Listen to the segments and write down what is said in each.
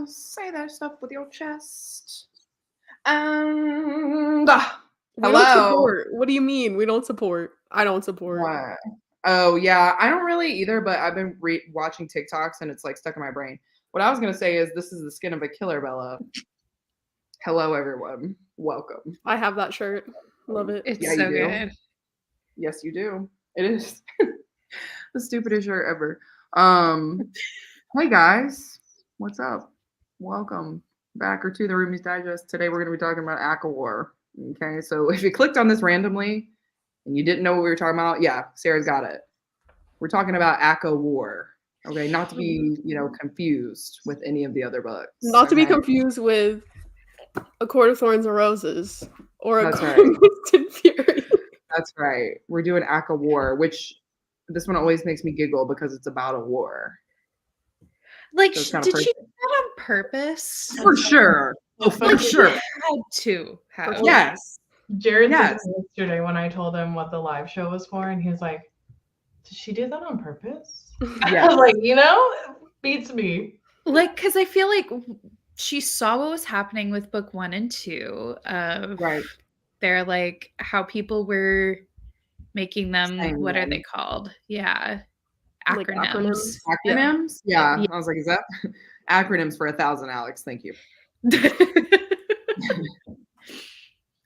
say that stuff with your chest. And We don't support. What do you mean? We don't support. I don't support. What? Oh yeah, I don't really either, but I've been watching TikToks and it's like stuck in my brain. What I was gonna say is this is the skin of a killer, Bella. Hello everyone. Welcome. I have that shirt. Love it. It's so good. Yes, you do. It is the stupidest shirt ever. Hey guys, what's up? Welcome back or to the Roomies Digest. Today we're going to be talking about ACOWAR. Okay, so if you clicked on this randomly and you didn't know what we were talking about, yeah, Sarah's got it. We're talking about ACOWAR. Okay, not to be confused with any of the other books. Not to be confused with A Court of Thorns and Roses or A Court of Mist and Fury. That's right. We're doing ACOWAR, which this one always makes me giggle because it's about a war. Like, so did she do that on purpose? For sure. Oh, for sure. Had to have. Yes. Jared said yesterday when I told him what the live show was for, and he was like, "Did she do that on purpose?" Yeah. I was like, beats me. Like, because I feel like she saw what was happening with book 1 and 2. Right. They're like how people were making them. What are they called? Yeah. Acronyms. Acronyms? Yeah. I was like, is that acronyms for 1,000, Alex? Thank you.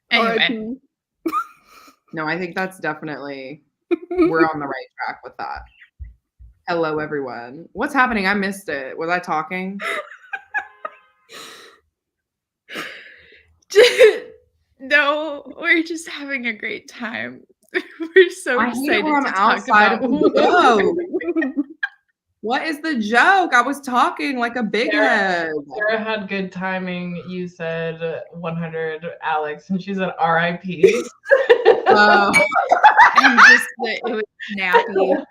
Anyway. No, I think that's definitely, we're on the right track with that. Hello, everyone. What's happening? I missed it. Was I talking? No, we're just having a great time. We're so excited to talk about What is the joke? I was talking like a big head. Sarah had good timing. You said 100, Alex, and she said R.I.P. And just it was snappy.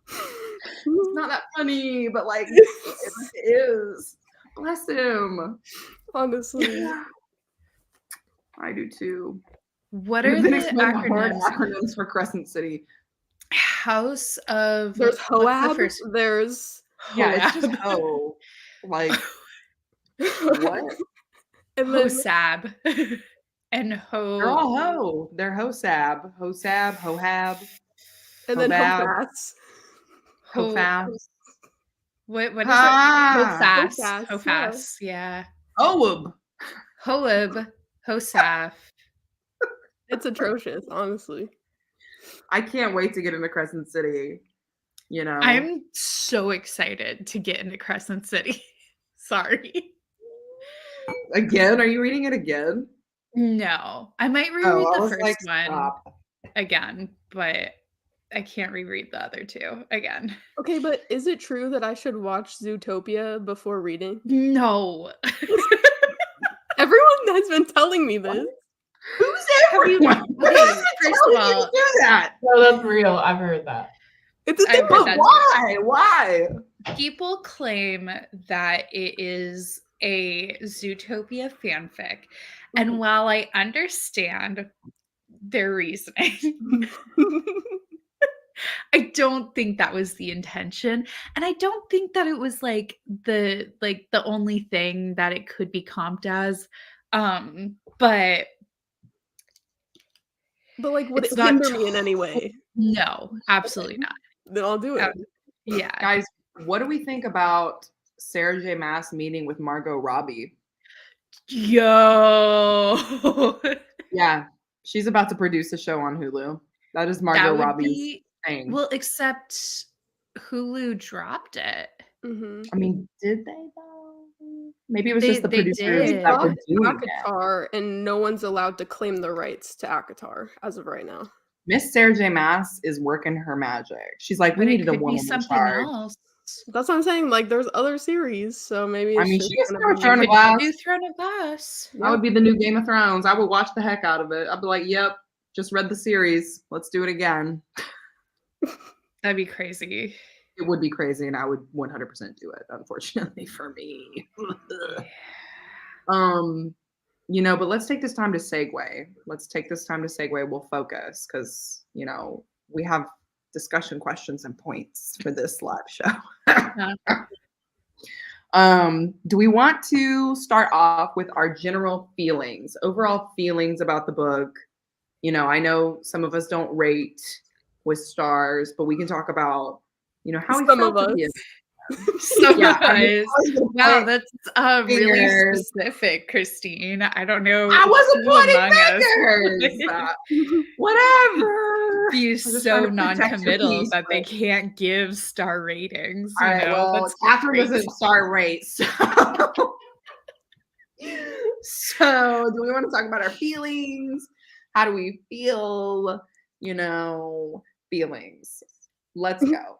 It's not that funny, but like it is. Bless him. Honestly. Yeah. I do too. What are the acronyms for Crescent City? House of. There's HOAB. There's it's just Ho. Like what? And then HOSAB. And Ho. They're all Ho. They're HOSAB. HOSAB. HOHAB. And then HOFAS. HOFAS. What is it? HOFAS. HOFAS. Yeah. HOAB. HOAB. HOSAF. It's atrocious, honestly. I can't wait to get into Crescent City. I'm so excited to get into Crescent City. Sorry. Again? Are you reading it again? No. I might reread the first one again, but I can't reread the other two again. Okay, but is it true that I should watch Zootopia before reading? No. Everyone has been telling me this. Who's everyone? First of all, do that? No, that's real. I've heard that. It's a thing. Why? People claim that it is a Zootopia fanfic. And while I understand their reasoning, I don't think that was the intention. And I don't think that it was the only thing that it could be comped as. But would it hinder me in any way? No, absolutely not. Then I'll do it. Yeah. Guys, what do we think about Sarah J. Maas meeting with Margot Robbie? Yo. Yeah. She's about to produce a show on Hulu. That is Margot Robbie's thing. Well, except Hulu dropped it. Mm-hmm. I mean, did they though? Maybe it was just the producers that were doing ACOTAR, and no one's allowed to claim the rights to ACOTAR as of right now. Miss Sarah J. Maas is working her magic. She's like, we needed a woman in charge. Else. That's what I'm saying. Like, there's other series, so maybe. She can start Throne of Glass. Do Throne of Glass. That would be the new Game of Thrones. I would watch the heck out of it. I'd be like, yep, just read the series. Let's do it again. That'd be crazy. It would be crazy, and I would 100% do it, unfortunately for me. But let's take this time to segue. We'll focus because, we have discussion questions and points for this live show. Do we want to start off with our general feelings, overall feelings about the book? You know, I know some of us don't rate with stars, but we can talk about, you know, how we Some felt of at us. the end. So Yeah, I mean, guys, wow, that's really specific, Christine. I don't know. I wasn't who pointing among us fingers. Whatever. be I'm just so trying to protect your non-committal peace, that they but- can't give star ratings. All You right, know, well, that's Catherine crazy. doesn't star rate, so. So, do we want to talk about our feelings? How do we feel? You know, feelings. Let's go.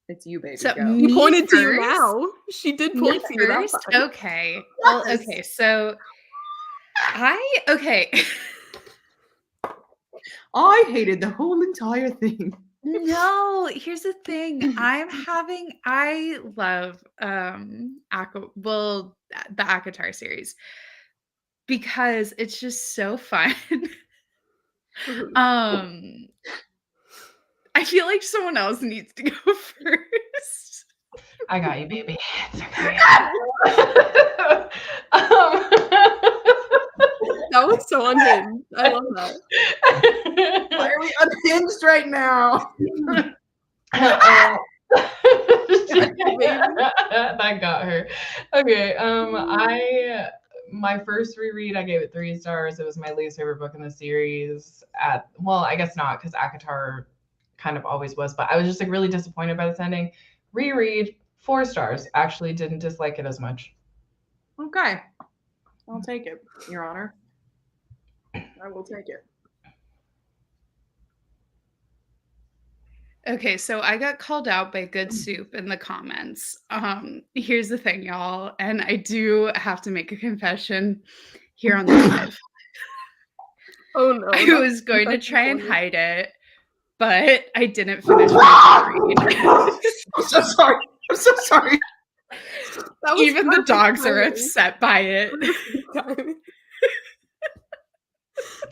It's you, baby. So, Go. He Me pointed to you first? now. She did Me point to you that first? time. Okay. Well, Yes. okay. So okay. I hated the whole entire thing. No, here's the thing. I love the ACOWAR series because it's just so fun. I feel like someone else needs to go first. I got you, baby. It's okay. That was so unhinged. I love that. Why are we unhinged right now? That got her. Okay. My first reread, I gave it 3 stars. It was my least favorite book in the series. Well, I guess not, because ACOWAR kind of always was, but I was just like really disappointed by this ending. Reread, 4 stars. Actually didn't dislike it as much. Okay. I'll take it, Your Honor. I will take it. Okay, so I got called out by Good Soup in the comments. Here's the thing, y'all, and I do have to make a confession here on the live. Oh no. I was going to try and hide it, but I didn't finish my read. I'm so sorry. I'm so sorry. That was Even the perfect dogs are timing. upset by it.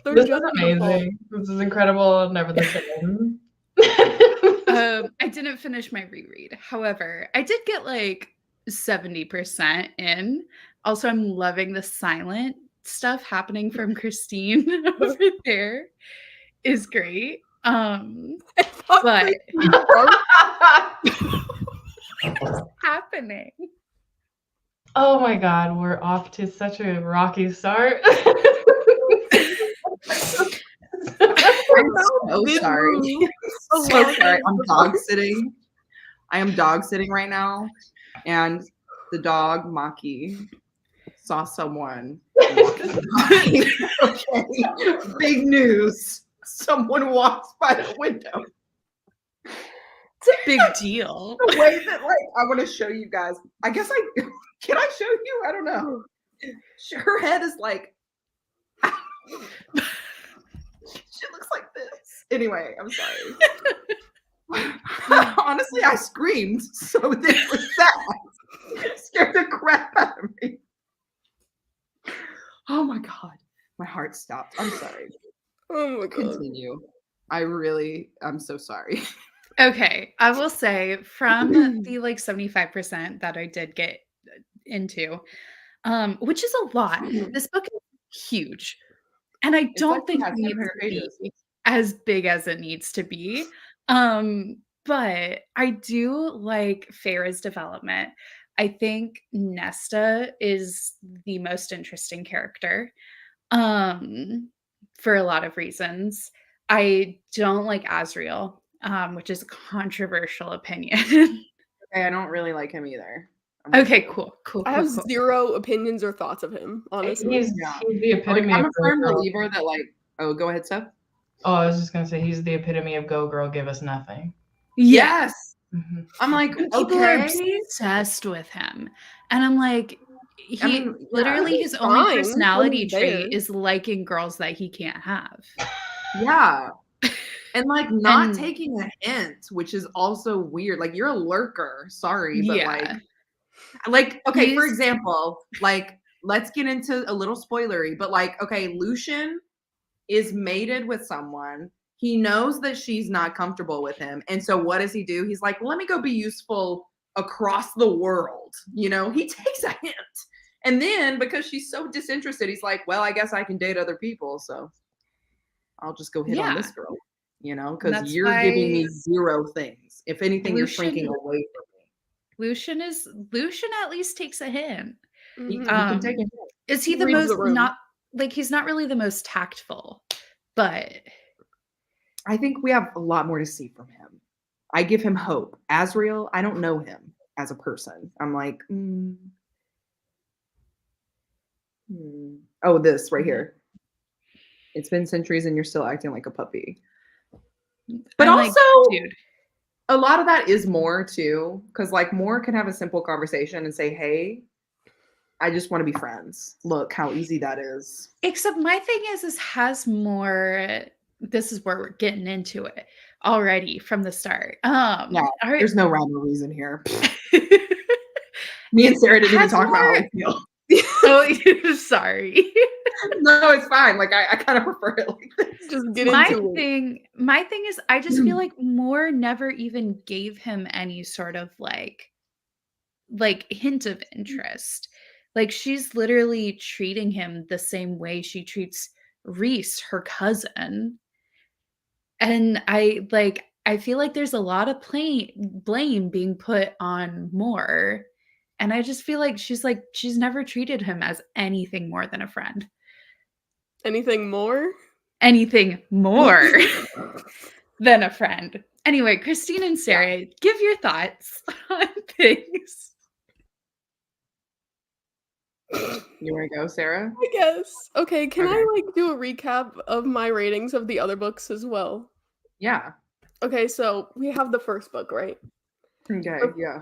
They're This is just amazing. This is incredible. Never the same. I didn't finish my reread. However, I did get like 70% in. Also, I'm loving the silent stuff happening from Christine over there. Is great. But what's happening? Oh my God, we're off to such a rocky start. I'm so sorry. So sorry. I'm dog sitting. I am dog sitting right now, and the dog Maki saw someone walking by. Okay, big news. Someone walks by the window. It's a big deal. The way that, like, I want to show you guys. I guess can I show you? I don't know. Her head is like. She looks like this. Anyway, I'm sorry. Honestly, I screamed, so this was that. It scared the crap out of me. Oh my God. My heart stopped. I'm sorry. Oh my God. Continue. I'm so sorry. Okay, I will say from the like 75% that I did get into, which is a lot. This book is huge. And I don't think it needs to be as big as it needs to be. But I do like Feyre's development. I think Nesta is the most interesting character for a lot of reasons. I don't like Azriel, which is a controversial opinion. Okay, I don't really like him either. Okay, cool. I have zero opinions or thoughts of him, honestly. He's the epitome I'm of a firm go girl. believer that, like, oh, go ahead, Steph. Oh, I was just gonna say he's the epitome of go girl, give us nothing. Yes. Mm-hmm. I'm like, People are okay. obsessed with him. And I'm like, literally his He's only fine personality when he's trait there. is liking girls that he can't have. Yeah. And like not And- taking a hint, which is also weird. Like you're a lurker. Sorry, but like okay, for example, like let's get into a little spoilery, but like okay, Lucien is mated with someone He knows that she's not comfortable with him. And so what does he do? He's like, let me go be useful across the world. You know, he takes a hint. And then because she's so disinterested, he's like, well, I guess I can date other people. So I'll just go hit on this girl, you know, because you're giving me 0 things. If anything, you're shrinking away from me. Lucian at least takes a hint. He can take a hint. Is he the most not like he's not really the most tactful, but I think we have a lot more to see from him. I give him hope. Azriel, I don't know him as a person. I'm like, oh, this right here. It's been centuries and you're still acting like a puppy. But I'm also, like, dude, a lot of that is Moore too. Because like Moore can have a simple conversation and say, hey, I just want to be friends. Look how easy that is. Except my thing is has more. This is where we're getting into it already from the start. There's no rhyme or reason here. Me and Sarah didn't even talk about how I feel. Oh, sorry. No, it's fine. Like I kind of prefer it like this. Just get into it. My thing is, I just feel like Moore never even gave him any sort of like hint of interest. Like she's literally treating him the same way she treats Reese, her cousin. And I feel like there's a lot of blame being put on Moore. And I just feel like she's never treated him as anything more than a friend. Anything more? Anything more than a friend. Anyway, Christine and Sarah, give your thoughts on things. You want to go, Sarah? I guess. Okay, can I do a recap of my ratings of the other books as well? Yeah. Okay, so we have the first book, right? Okay, yeah.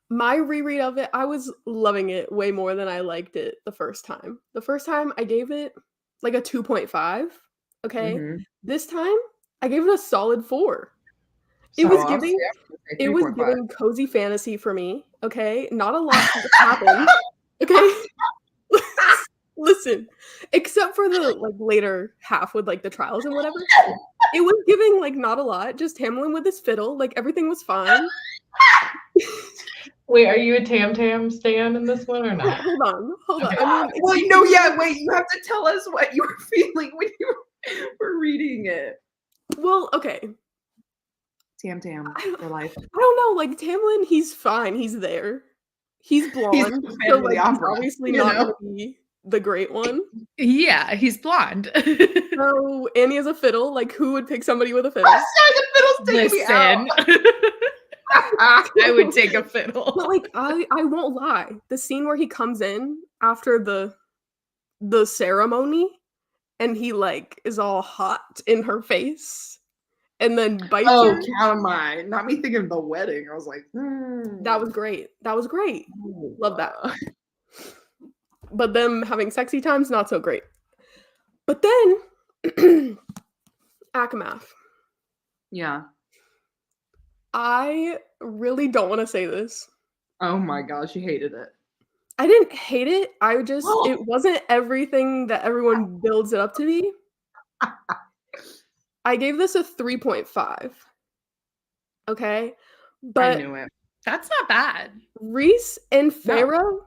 My reread of it, I was loving it way more than I liked it the first time. The first time I gave it like a 2.5. Okay. Mm-hmm. This time I gave it a solid 4. It was giving cozy fantasy for me. Okay. Not a lot happened. Okay. Listen, except for the later half with the trials and whatever. It was giving not a lot, just Hamlin with his fiddle. Everything was fine. Wait, are you a Tam Tam stan in this one or not? Hold on. Okay. I mean, wait, you have to tell us what you were feeling when you were reading it. Well, okay. Tam Tam for life. I don't know, Tamlin, he's fine. He's there. He's blonde. So he's obviously not going to be the great one. Yeah, he's blonde. So Annie has a fiddle. Who would pick somebody with a fiddle? Listen. I would take a fiddle. But I won't lie. The scene where he comes in after the ceremony and he is all hot in her face and then bites her. Count of mine. Not me thinking of the wedding. I was like, That was great. Love that. But them having sexy times, not so great. But then ACOWAR. Yeah. I really don't want to say this. Oh my gosh, you hated it. I didn't hate it. It wasn't everything that everyone builds it up to be. I gave this a 3.5. Okay? But I knew it. That's not bad. Reese and Feyre,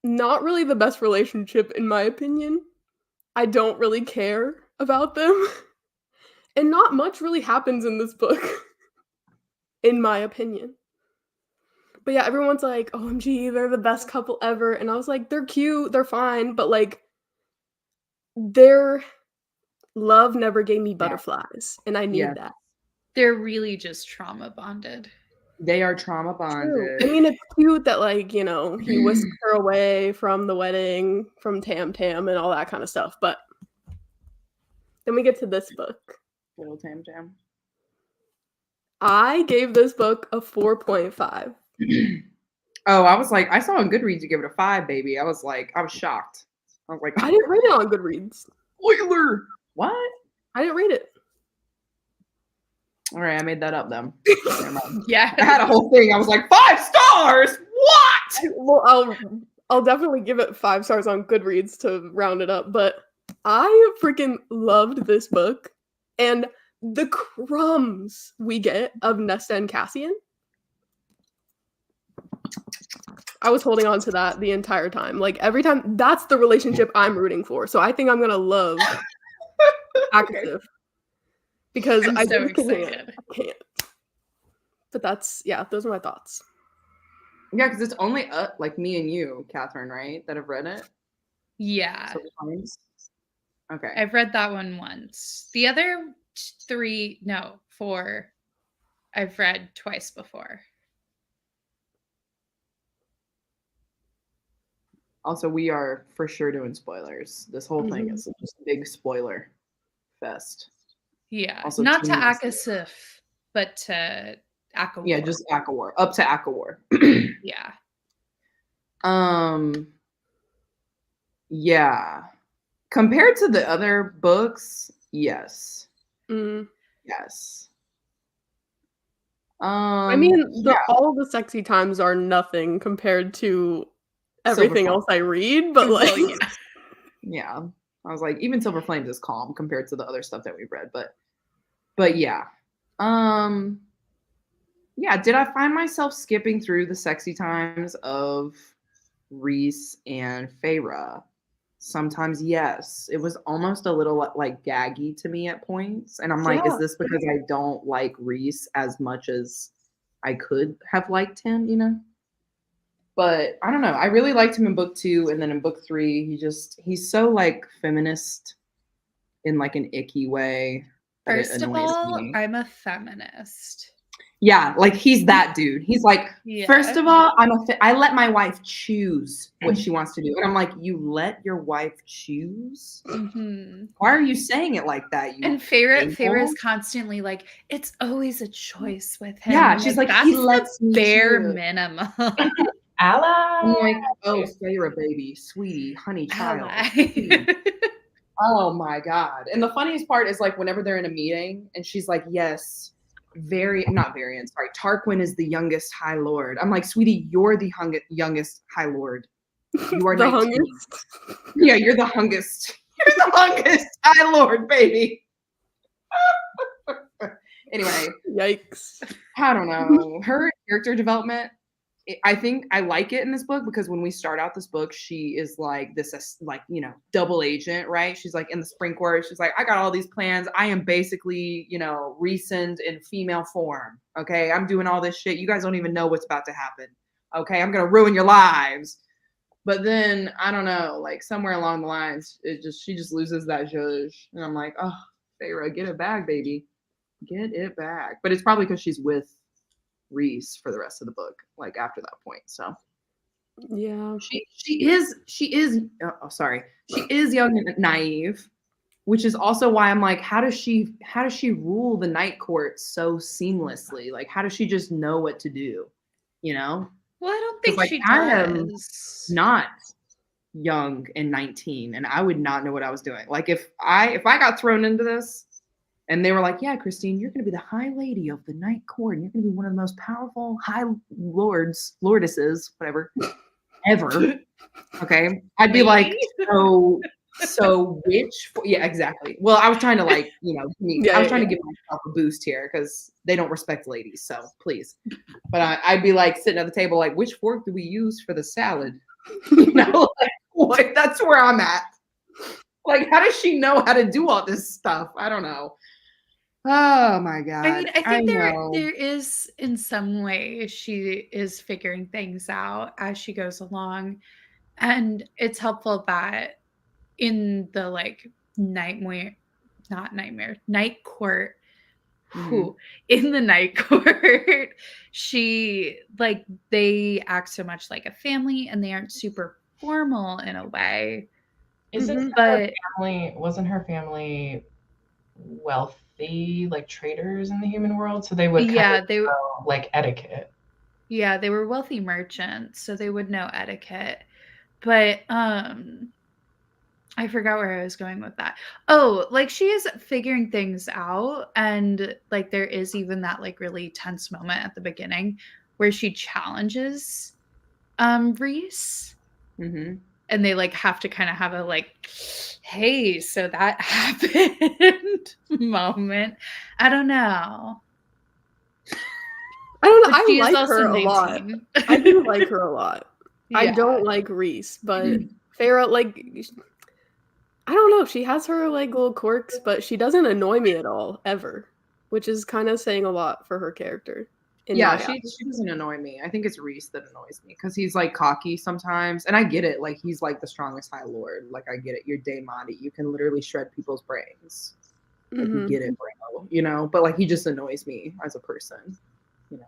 not really the best relationship in my opinion. I don't really care about them. And not much really happens in this book, in my opinion. But yeah, everyone's like, OMG, they're the best couple ever. And I was like, they're cute, they're fine. But their love never gave me butterflies. And I need that. They're really just trauma bonded. They are trauma bonded. True. I mean, it's cute that he whisked her away from the wedding, from Tam Tam and all that kind of stuff. But then we get to this book. Little Tam Tam. I gave this book a 4.5. I was like, I saw on Goodreads you give it a 5, baby. I was shocked. I was like, I didn't read it on Goodreads. Spoiler! What? I didn't read it. All right, I made that up then. Yeah. I had a whole thing. I was like, 5 stars? What? Well, I'll definitely give it 5 stars on Goodreads to round it up, but I freaking loved this book. And the crumbs we get of Nesta and Cassian, I was holding on to that the entire time. Like, every time, that's the relationship I'm rooting for. So I think I'm gonna love Active. Because I'm I so just can't. excited. I can't. But that's, yeah, those are my thoughts. Yeah, because it's only like me and you, Catherine, right, that have read it. Yeah. So times. Okay. I've read that one once. The other 4, I've read twice before. Also, we are for sure doing spoilers. This whole thing is just a big spoiler fest. Yeah. Also, not to Team Nesta. ACOWAR, but to ACOWAR. Yeah, just ACOWAR. Up to ACOWAR. Yeah. Yeah. Compared to the other books, yes. Yes. I mean, all the sexy times are nothing compared to everything else I read, but like, Well, yeah. Yeah. I was like, even Silver Flames is calm compared to the other stuff that we've read, but yeah. Yeah, did I find myself skipping through the sexy times of Rhys and Feyre? Sometimes, yes. It was almost a little like gaggy to me at points. And I'm like, is this because I don't like Rhys as much as I could have liked him, you know? But I don't know. I really liked him in book 2. And then in book 3, he's so like feminist in like an icky way. First of all, I'm a feminist. Yeah, like he's that dude. He's like, first of all, I let my wife choose what she wants to do. And I'm like, you let your wife choose? Why are you saying it like that? And Feyre is constantly like, it's always a choice with him. Yeah, she's like, that's he lets me bare choose. minimum. Ally. I'm like, oh, Feyre, baby, sweetie, honey child. Oh my God. And the funniest part is like whenever they're in a meeting and she's like, yes, Tarquin is the youngest High Lord. I'm like, sweetie, you're the youngest High Lord. You are the 19. Youngest. Yeah, you're the youngest. You're the youngest High Lord, baby. Anyway. Yikes. I don't know. Her character development, I think I like it in this book because when we start out this book, she is like this, like, you know, double agent, right? She's like in the spring court. She's like, I got all these plans. I am basically, you know, Rhysand in female form. Okay. I'm doing all this shit. You guys don't even know what's about to happen. Okay. I'm going to ruin your lives. But then I don't know, like somewhere along the lines, she just loses that zhuzh. And I'm like, oh, Feyre, get it back, baby. Get it back. But it's probably because she's with Rhys for the rest of the book, like after that point. So yeah, she is young and naive, which is also why I'm like, how does she rule the night court so seamlessly? Like, how does she just know what to do? You know? Well, I don't think like, she I am does. not young and 19, and I would not know what I was doing. Like if I got thrown into this and they were like, yeah, Christine, you're going to be the High Lady of the Night Court. And you're going to be one of the most powerful High Lordesses, whatever, ever. Okay. I'd be like, so which, yeah, exactly. Well, I was trying to like, you know, I was trying to give myself a boost here because they don't respect ladies. So please. But I'd be like sitting at the table, like, which fork do we use for the salad? You know, like, that's where I'm at. Like, how does she know how to do all this stuff? I don't know. Oh my God. I mean, I think there is in some way she is figuring things out as she goes along. And it's helpful that in the like night court, in the night court, she like they act so much like a family and they aren't super formal in a way. Wasn't her family wealthy, like traders in the human world? So they would they know, like etiquette. Yeah, they were wealthy merchants, so they would know etiquette. But I forgot where I was going with that. Oh, like she is figuring things out, and like there is even that like really tense moment at the beginning where she challenges Rhys. and they like have to kind of have a like, hey, so that happened moment. I don't know. I don't know. But she I is like also her a lot. 19. I do like her a lot. I Yeah. don't like Reese, but Feyre, like, I don't know. She has her like little quirks, but she doesn't annoy me at all, ever, which is kind of saying a lot for her character. In Yeah, my she eyes. doesn't annoy me. I think it's Reese that annoys me because he's like cocky sometimes, and I get it. Like he's like the strongest High Lord. Like I get it. You're Daemon. You can literally shred people's brains. Like we get it, bro. You know, but like he just annoys me as a person. You know,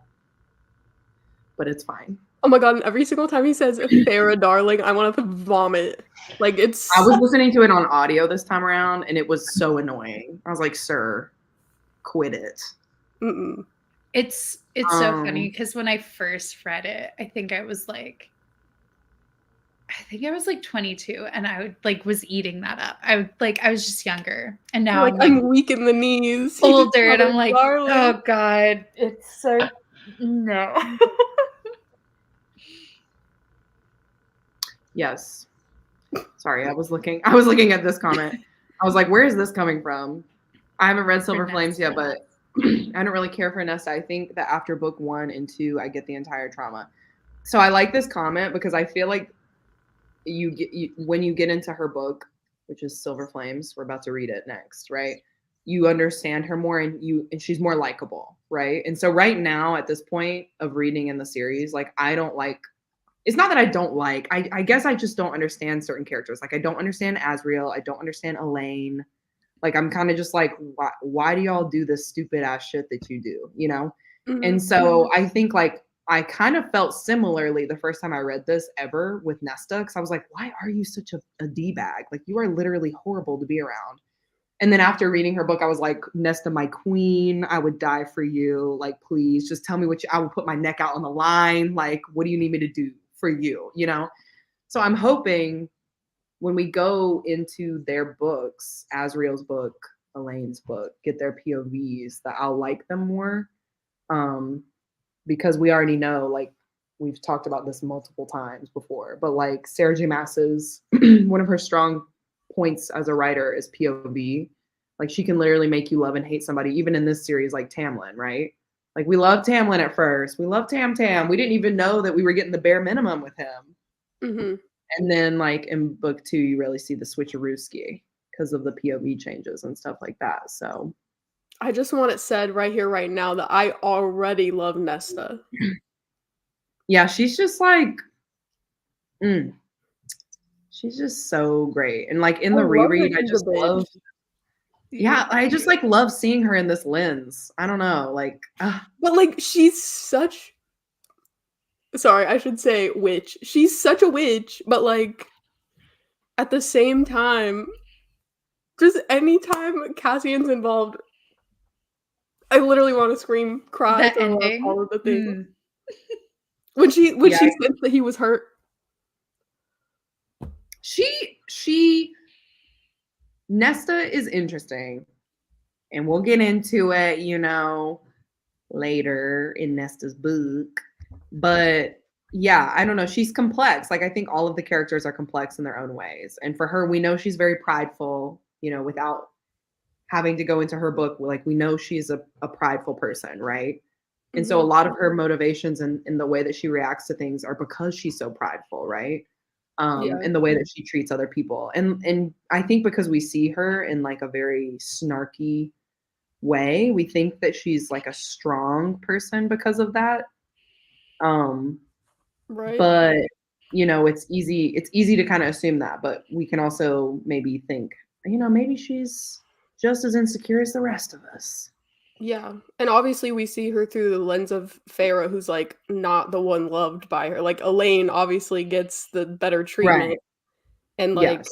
but it's fine. Oh my god! And every single time he says "Feyre, darling," I want to vomit. Like it's. I was listening to it on audio this time around, and it was so annoying. I was like, "Sir, quit it." Mm-mm. It's so funny because when I first read it, I think I was like 22, and I would like was eating that up. I was just younger, and now Like, I'm weak in the knees. He just older, and called I'm her like, darling. oh god, it's so no. Yes. Sorry, I was looking at this comment. I was like, where is this coming from? I haven't read Silver Flames yet, but I don't really care for Nesta. I think that after book 1 and 2, I get the entire trauma. So I like this comment because I feel like when you get into her book, which is Silver Flames, we're about to read it next, right? You understand her more, and she's more likable, right? And so right now at this point of reading in the series, like I don't like. It's not that I don't like. I guess I just don't understand certain characters. Like I don't understand Azriel. I don't understand Elain. Like I'm kind of just like, why do y'all do this stupid ass shit that you do? You know? And so I think like I kind of felt similarly the first time I read this ever with Nesta, because I was like, why are you such a D-bag? Like you are literally horrible to be around. And then after reading her book, I was like, Nesta, my queen, I would die for you. Like, please just tell me I will put my neck out on the line. Like, what do you need me to do for you? You know? So I'm hoping when we go into their books, Azriel's book, Elaine's book, get their POVs, that I'll like them more. Because we already know, like, we've talked about this multiple times before, but like Sarah J. Maas's, one of her strong points as a writer is POV. Like she can literally make you love and hate somebody, even in this series, like Tamlin, right? Like we loved Tamlin at first. We loved Tam. We didn't even know that we were getting the bare minimum with him. And then like in book 2, you really see the switcherooski because of the POV changes and stuff like that. So I just want it said right here, right now, that I already love Nesta. Yeah, she's just like, she's just so great. And like in the reread, I just love. Yeah, I just like love seeing her in this lens. I don't know, like. But like she's such. Sorry, I should say witch. She's such a witch, but like at the same time, just anytime Cassian's involved, I literally want to scream, cry, throw up, all of the things. When she sensed that he was hurt. Nesta is interesting, and we'll get into it, you know, later in Nesta's book. But yeah, I don't know. She's complex. Like I think all of the characters are complex in their own ways. And for her, we know she's very prideful, you know, without having to go into her book. Like we know she's a prideful person, right? And so a lot of her motivations and the way that she reacts to things are because she's so prideful, right? And the way that she treats other people. And I think because we see her in like a very snarky way, we think that she's like a strong person because of that. Right. But you know, it's easy to kind of assume that, but we can also maybe think, you know, maybe she's just as insecure as the rest of us. Yeah. And obviously we see her through the lens of Feyre, who's like not the one loved by her. Like Elain obviously gets the better treatment. Right. And like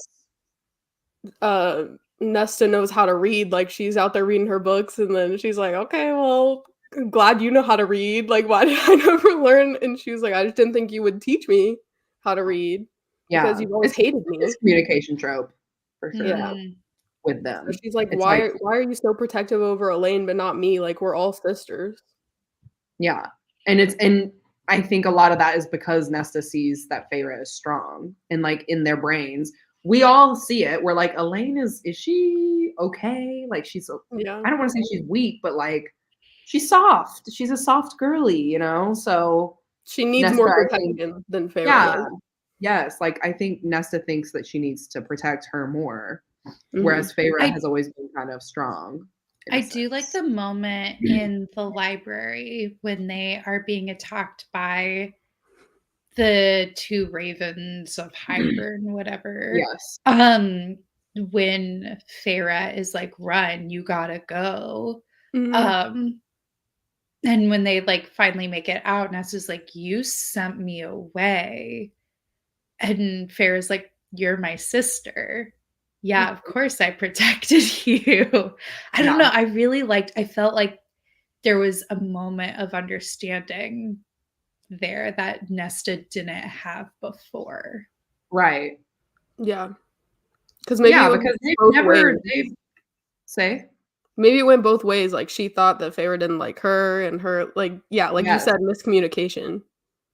Nesta knows how to read. Like she's out there reading her books, and then she's like, okay, well, I'm glad you know how to read. Like, why did I never learn? And she was like, I just didn't think you would teach me how to read. Yeah. Because you've always hated me. It's a communication trope for sure. Yeah. With them. So she's like, why are you so protective over Elain but not me? Like we're all sisters. Yeah. And I think a lot of that is because Nesta sees that Feyre is strong, and like in their brains, we all see it. We're like, Elain is she okay? Like she's Yeah. I don't want to say she's weak, but like she's soft. She's a soft girly, you know? So She needs Nesta, more I think, protection than Feyre yeah. does. Yes, like I think Nesta thinks that she needs to protect her more, Mhm. whereas Feyre has always been kind of strong. in a I do like sense. the moment in the library when they are being attacked by the two ravens of Highburn, whatever. Yes. When Feyre is like, run, you gotta go. Mhm. And when they like finally make it out, Nesta's like, you sent me away. And Feyre's like, you're my sister. Yeah, of course I protected you. I don't know. I felt like there was a moment of understanding there that Nesta didn't have before. Right. Yeah. Because maybe Yeah, it went because they've both never ways. they've say Maybe it went both ways. Like she thought that Feyre didn't like her, and her like you Yes. said, miscommunication.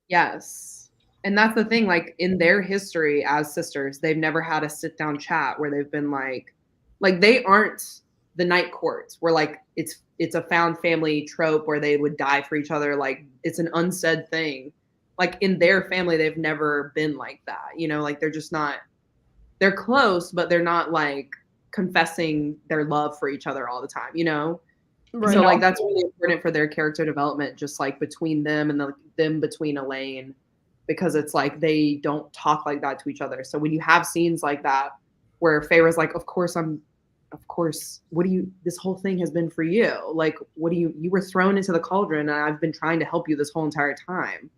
Yes. And that's the thing, like in their history as sisters, they've never had a sit down chat where they've been like they aren't the night courts where like it's a found family trope where they would die for each other. Like it's an unsaid thing. Like in their family, they've never been like that. You know, like they're just not, they're close, but they're not like confessing their love for each other all the time, you know? Right. So like that's really important for their character development, just like between them and them between Elain, because it's like they don't talk like that to each other. So when you have scenes like that where Feyre's like, of course, what do you, this whole thing has been for you. Like, what do you were thrown into the cauldron and I've been trying to help you this whole entire time.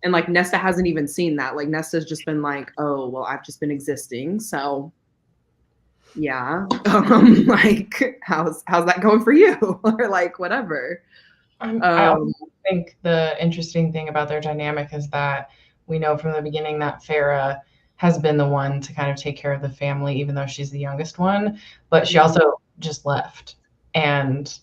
And like Nesta hasn't even seen that. Like Nesta's just been like, oh, well, I've just been existing. So yeah. Like how's that going for you? Or like whatever. I also think the interesting thing about their dynamic is that we know from the beginning that Feyre has been the one to kind of take care of the family, even though she's the youngest one, but she also just left. And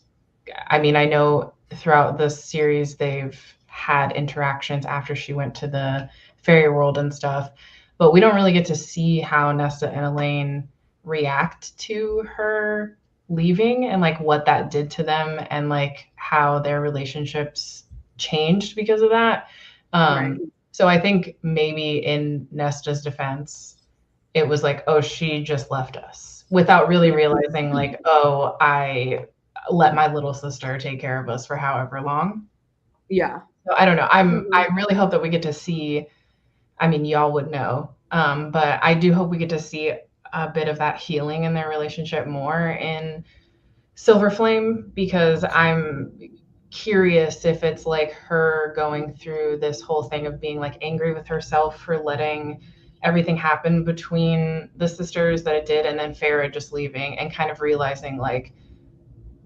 I mean, I know throughout this series, they've had interactions after she went to the fairy world and stuff, but we don't really get to see how Nesta and Elain react to her leaving and like what that did to them and like how their relationships changed because of that. Right. So I think maybe in Nesta's defense, it was like, oh, she just left us without really realizing like, oh, I let my little sister take care of us for however long. Yeah. So I don't know. I really hope that we get to see, I mean, y'all would know, but I do hope we get to see a bit of that healing in their relationship more in Silver Flame, because I'm curious if it's like her going through this whole thing of being like angry with herself for letting everything happen between the sisters that it did, and then Feyre just leaving and kind of realizing like,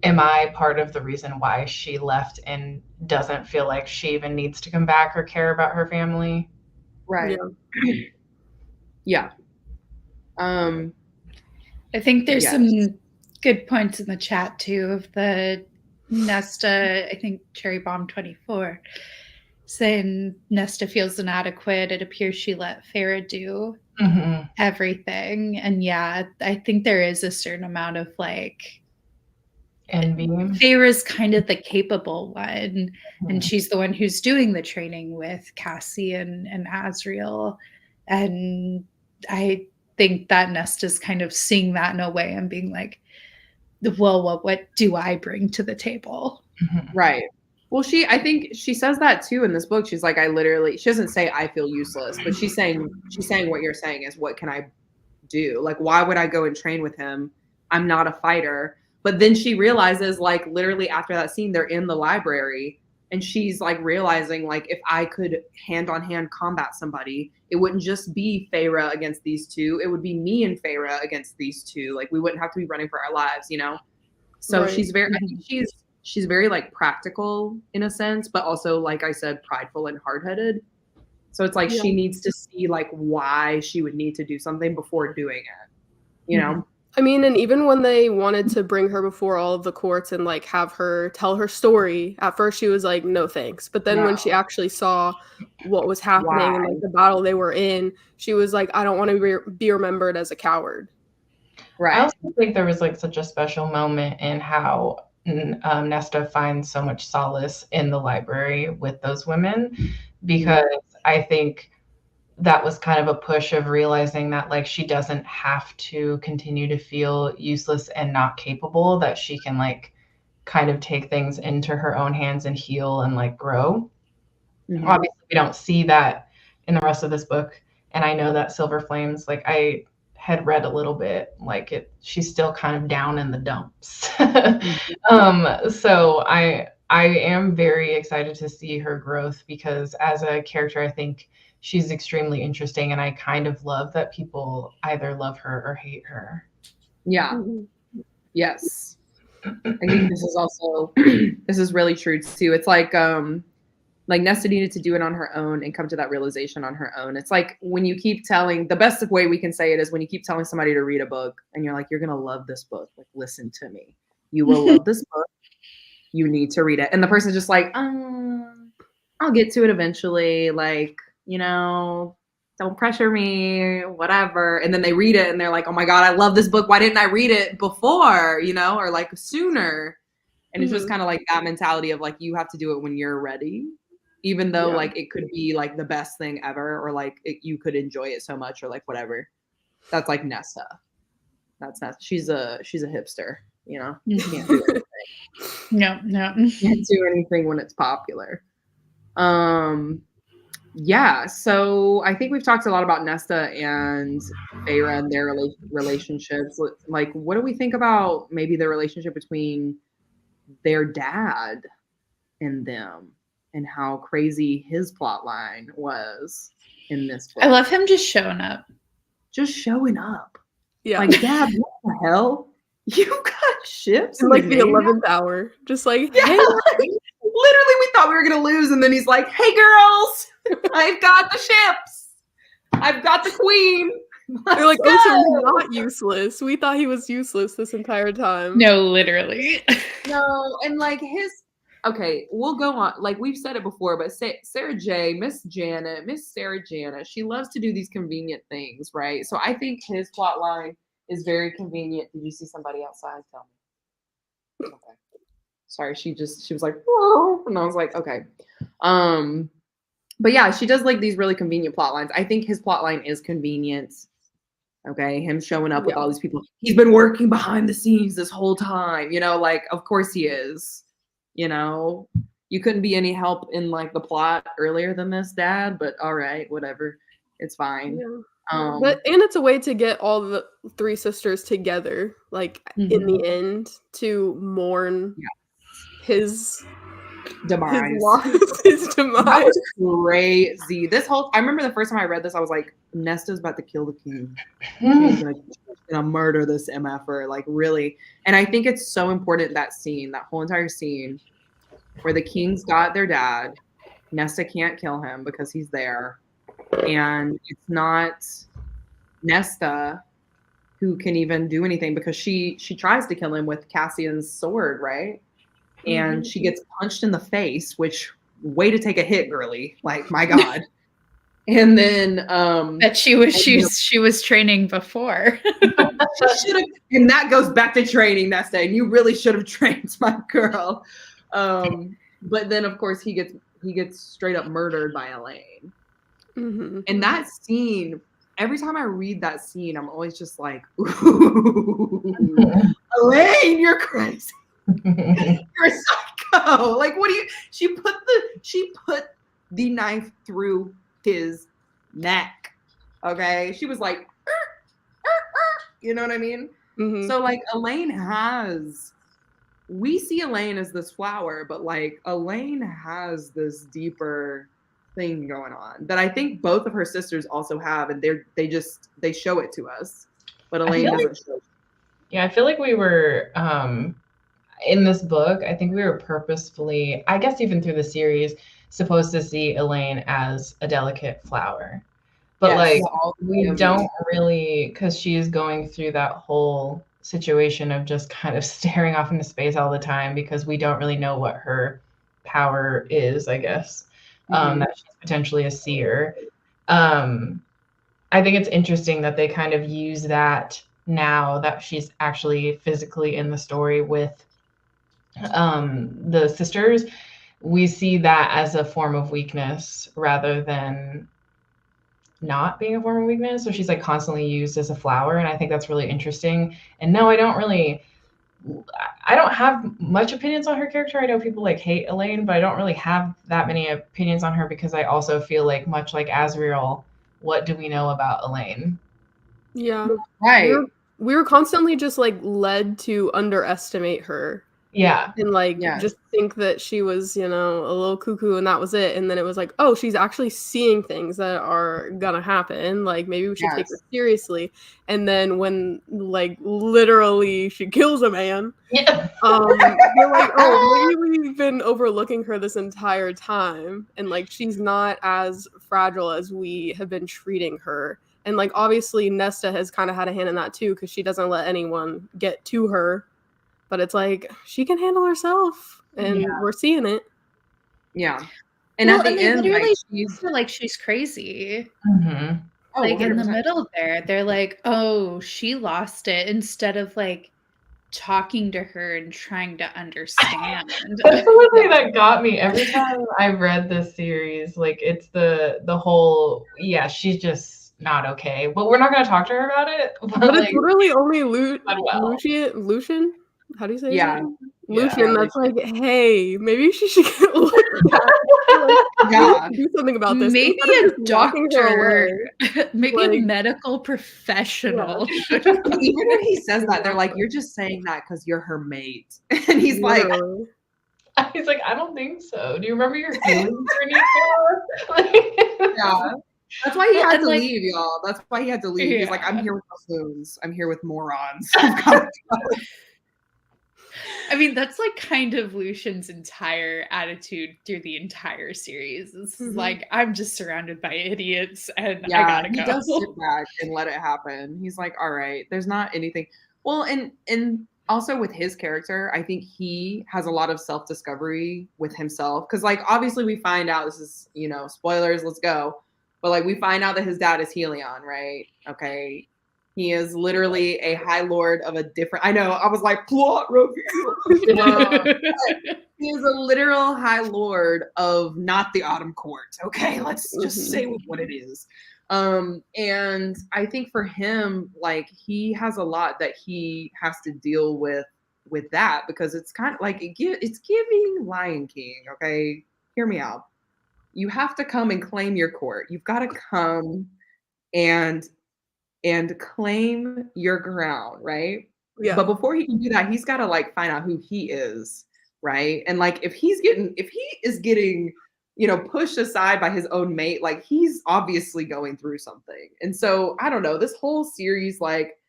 am I part of the reason why she left and doesn't feel like she even needs to come back or care about her family? Right. Yeah. I think there's some good points in the chat too of the Nesta, I think Cherry Bomb 24, saying Nesta feels inadequate. It appears she let Feyre do everything. And yeah, I think there is a certain amount of like envy. Feyre's kind of the capable one, and she's the one who's doing the training with Cassian and Azriel. And I think that Nesta's kind of seeing that in a way and being like, well, what do I bring to the table? Right. Well, I think she says that too in this book. She's like, she doesn't say I feel useless, but she's saying what you're saying is, what can I do? Like, why would I go and train with him? I'm not a fighter. But then she realizes, like, literally after that scene, they're in the library and she's like realizing, like, if I could hand-on-hand combat somebody, it wouldn't just be Feyre against these two. It would be me and Feyre against these two. Like, we wouldn't have to be running for our lives, you know? So I think she's very like practical in a sense, but also, like I said, prideful and hard-headed. So it's like she needs to see like why she would need to do something before doing it, you know? I mean, and even when they wanted to bring her before all of the courts and like have her tell her story, at first she was like, no thanks. But then when she actually saw what was happening and like the battle they were in, she was like, I don't want to be remembered as a coward. Right. I also think there was like such a special moment in how Nesta finds so much solace in the library with those women, because I think that was kind of a push of realizing that like she doesn't have to continue to feel useless and not capable, that she can like kind of take things into her own hands and heal and like grow. Obviously we don't see that in the rest of this book, and I know that Silver Flames, like I had read a little bit, like she's still kind of down in the dumps. So I am very excited to see her growth, because as a character I think she's extremely interesting, and I kind of love that people either love her or hate her. Yeah. Yes. I think this is also this is really true too. It's like Nesta needed to do it on her own and come to that realization on her own. It's like when you keep telling, the best way we can say it is when you keep telling somebody to read a book and you're like, you're gonna love this book. Like, listen to me. You will love this book. You need to read it. And the person's just like, I'll get to it eventually. Like, you know, don't pressure me, whatever. And then they read it and they're like, oh my God, I love this book. Why didn't I read it before, you know, or like sooner? And it's just kind of like that mentality of like, you have to do it when you're ready, even though like it could be like the best thing ever, or like you could enjoy it so much, or like whatever. That's like Nesta. That's Nesta. She's a hipster, you know. You can't do anything. No. Can't do anything when it's popular. Yeah, so I think we've talked a lot about Nesta and Feyre and their relationships. Like, what do we think about maybe the relationship between their dad and them, and how crazy his plot line was in this book? I love him just showing up. Just showing up. Yeah. Like, Dad, what the hell? You got ships? In like the 11th hour. Just like, yeah, hey. Literally, we thought we were going to lose. And then he's like, hey, girls, I've got the ships. I've got the queen. They're like, oh, so he's not useless. We thought he was useless this entire time. No, literally. No, and like okay, we'll go on. Like we've said it before, but Sarah J, Miss Sarah Janet, she loves to do these convenient things, right? So I think his plot line is very convenient. Did you see somebody outside? Tell me. Okay. Sorry, she was like, whoa, and I was like, okay. But yeah, she does like these really convenient plot lines. I think his plot line is convenient. Okay, him showing up with all these people. He's been working behind the scenes this whole time, you know, like of course he is. You know, you couldn't be any help in like the plot earlier than this, Dad, but all right, whatever. It's fine. Yeah. And it's a way to get all the three sisters together, like in the end, to mourn his demise. His demise. That was crazy. I remember the first time I read this, I was like, Nesta's about to kill the king. She's gonna murder this MFer, like really. And I think it's so important, that whole entire scene where the king's got their dad. Nesta can't kill him because he's there. And it's not Nesta who can even do anything, because she tries to kill him with Cassian's sword, right? And she gets punched in the face, which way to take a hit, girly. Like, my God. And then that she was training before. And that goes back to training, Nesta. And you really should have trained, my girl. But then of course he gets straight up murdered by Elain. And that scene, every time I read that scene, I'm always just like, ooh, Elain, you're crazy. You're a psycho. Like, what do you? She put the knife through his neck. Okay, she was like, you know what I mean? So like, we see Elain as this flower, but like Elain has this deeper thing going on that I think both of her sisters also have, and they show it to us, but Elain doesn't show it. Yeah, I feel like we were in this book, I think we were purposefully, I guess even through the series, supposed to see Elain as a delicate flower. But we don't really, because she is going through that whole situation of just kind of staring off into space all the time because we don't really know what her power is, I guess. That she's potentially a seer. I think it's interesting that they kind of use that now that she's actually physically in the story with the sisters. We see that as a form of weakness rather than not being a form of weakness. So she's like constantly used as a flower, and I think that's really interesting. And no, I don't have much opinions on her character. I know people like hate Elain, but I don't really have that many opinions on her because I also feel like, much like Azriel, what do we know about Elain? Yeah. Right. We were constantly just like led to underestimate her. Yeah. And like Yes. just think that she was, you know, a little cuckoo and that was it. And then it was like, oh, she's actually seeing things that are gonna happen. Like maybe we should take her seriously. And then when like literally she kills a man, Yeah. you're like, oh, maybe we've been overlooking her this entire time. And like she's not as fragile as we have been treating her. And like obviously Nesta has kind of had a hand in that too, because she doesn't let anyone get to her. But it's like she can handle herself, and we're seeing it. Yeah, and at the end, like she's crazy. Mm-hmm. Oh, like 100%. in the middle there, they're like, "Oh, she lost it," instead of like talking to her and trying to understand. That's the thing that got me every time I read this series. Like it's the whole she's just not okay. But we're not going to talk to her about it. But it's literally only Lucien. How do you say his name? Lucien, that's like, hey, maybe she should get looked at. Do something about this. Maybe a doctor, maybe a medical professional. Even when he says that, they're like, you're just saying that because you're her mate. And he's like, I don't think so. Do you remember your feelings for Nico? Yeah. That's why he had to leave, y'all. That's why he had to leave. He's like, I'm here with buffoons. I'm here with morons. I mean, that's like kind of Lucien's entire attitude through the entire series. It's like, I'm just surrounded by idiots and I gotta go. He does sit back and let it happen. He's like, all right, there's not anything. Well, and also with his character, I think he has a lot of self-discovery with himself. Because like, obviously we find out, this is, you know, spoilers, let's go. But like, we find out that his dad is Helion, right? Okay. He is literally a High Lord of a different. I know. I was like, plot reveal. He is a literal High Lord of not the Autumn Court. Okay, let's just say what it is. And I think for him, like he has a lot that he has to deal with that, because it's kind of like it's giving Lion King. Okay, hear me out. You have to come and claim your court. You've got to come and claim your ground, right? Yeah. But before he can do that, he's got to like find out who he is, right? And like if he is getting, you know, pushed aside by his own mate, like he's obviously going through something. And so I don't know, this whole series, like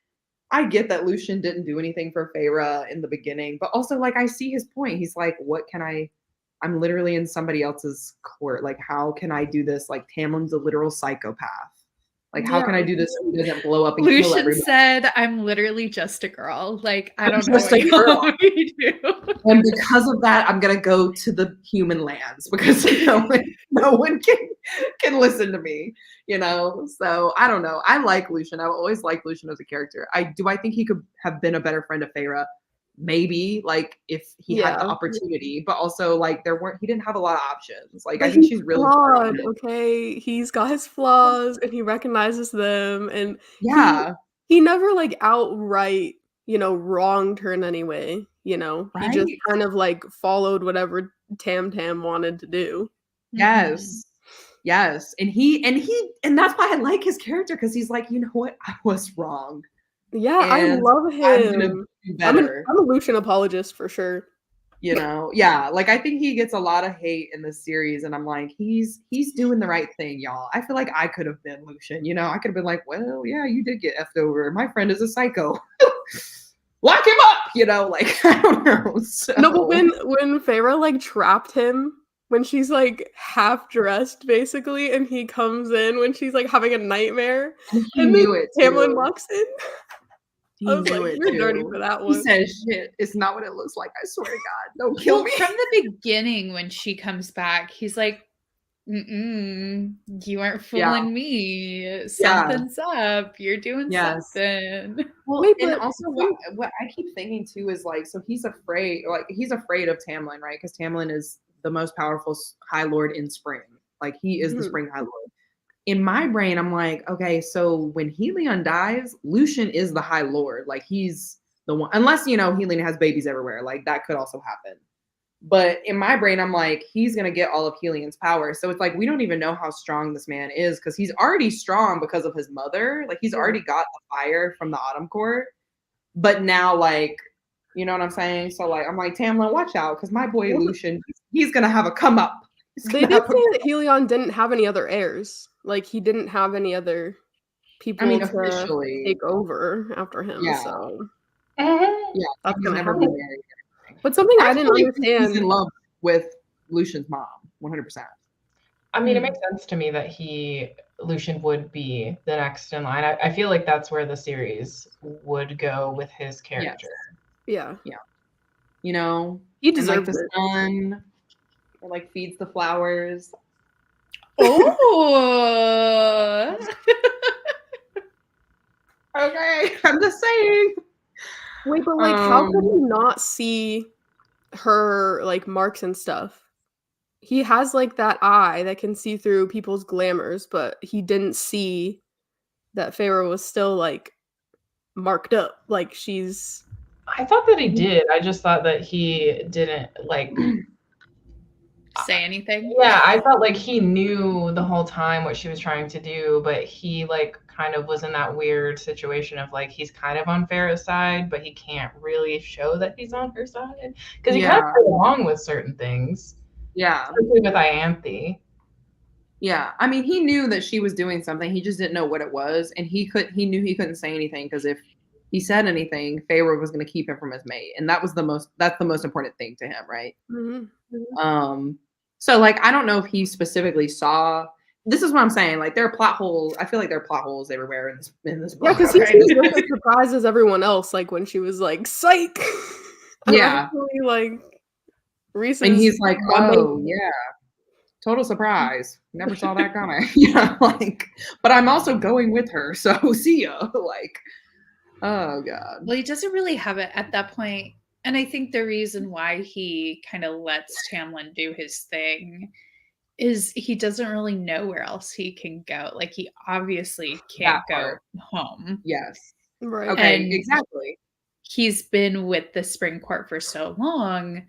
I get that Lucien didn't do anything for Feyre in the beginning, but also like I see his point. He's like, I'm literally in somebody else's court. Like, how can I do this? Like Tamlin's a literal psychopath. Like, how can I do this so he doesn't blow up and kill everybody? Lucien said, I'm literally just a girl. Like, I don't know what you want me to do. And because of that, I'm going to go to the human lands because no one can listen to me, you know? So, I don't know. I like Lucien. I've always liked Lucien as a character. I think he could have been a better friend of Feyre. Maybe like if he had the opportunity, but also like he didn't have a lot of options. Like I think she's really flawed. Okay, he's got his flaws and he recognizes them, and he never like outright, you know, wronged her in any way. You know, he just kind of like followed whatever Tam wanted to do. Yes, and that's why I like his character, because he's like, you know what, I was wrong. Yeah, I love him. I'm a Lucien apologist for sure. You know, like I think he gets a lot of hate in this series, and I'm like, he's doing the right thing, y'all. I feel like I could have been Lucien. You know, I could have been like, well, yeah, you did get effed over. My friend is a psycho. Lock him up. You know, like I don't know. So. No, but when Feyre like trapped him, when she's like half dressed basically, and he comes in when she's like having a nightmare, and then Tamlin walks in. He I was knew like, it you're dirty too. for that He one. said, "Shit, it's not what it looks like. I swear to God, don't kill Well, me." from the beginning when she comes back, he's like, you aren't Yeah. fooling me. Something's up. You're doing Yes. something. Well, Wait, and but also what I keep thinking too is like, so he's afraid of Tamlin, right? Because Tamlin is the most powerful High Lord in Spring. Like he is the Mhm. Spring High Lord. In my brain, I'm like, okay, so when Helion dies, Lucien is the High Lord. Like he's the one, unless Helion has babies everywhere. Like that could also happen. But in my brain, I'm like, he's gonna get all of Helion's power. So it's like we don't even know how strong this man is because he's already strong because of his mother. Like he's already got the fire from the Autumn Court. But now, like, you know what I'm saying? So like, I'm like, Tamlin, watch out, because my boy Lucien, he's gonna have a come up. They did say that Helion didn't have any other heirs. Like he didn't have any other people to officially take over after him. Yeah. So yeah, that's he's gonna never happen. been married. But something I didn't He's understand. in love with Lucian's mom, 100%. I mean, it makes sense to me that Lucien would be the next in line. I feel like that's where the series would go with his character. Yeah. You know, He and like deserves the it. sun, or like feeds the flowers. Oh. Okay, I'm just saying. Wait, but like, how could he not see her like marks and stuff? He has like that eye that can see through people's glamours, but he didn't see that Feyre was still like marked up. Like she's. I thought that he did. I just thought that he didn't like Say anything? Yeah, I felt like he knew the whole time what she was trying to do, but he like kind of was in that weird situation of like he's kind of on Farrah's side, but he can't really show that he's on her side because he kind of goes along with certain things. Yeah, especially with Ianthe. Yeah, I mean, he knew that she was doing something. He just didn't know what it was, and he knew he couldn't say anything because if he said anything, Feyre was going to keep him from his mate, and that's the most important thing to him, right? Mm-hmm. So like, I don't know if he specifically saw. This is what I'm saying. Like, there are plot holes. I feel like there are plot holes everywhere in this book. Yeah, because he was just as surprised as everyone else. Like when she was like, "Psych." Yeah. Actually, like, Reese's and he's like, "Oh yeah, total surprise. Never saw that coming." Like, but I'm also going with her, so see ya. Like, oh god. Well, he doesn't really have it at that point. And I think the reason why he kind of lets Tamlin do his thing is he doesn't really know where else he can go. Like he obviously can't go home. Yes. Right. Okay, And exactly. He's been with the Spring Court for so long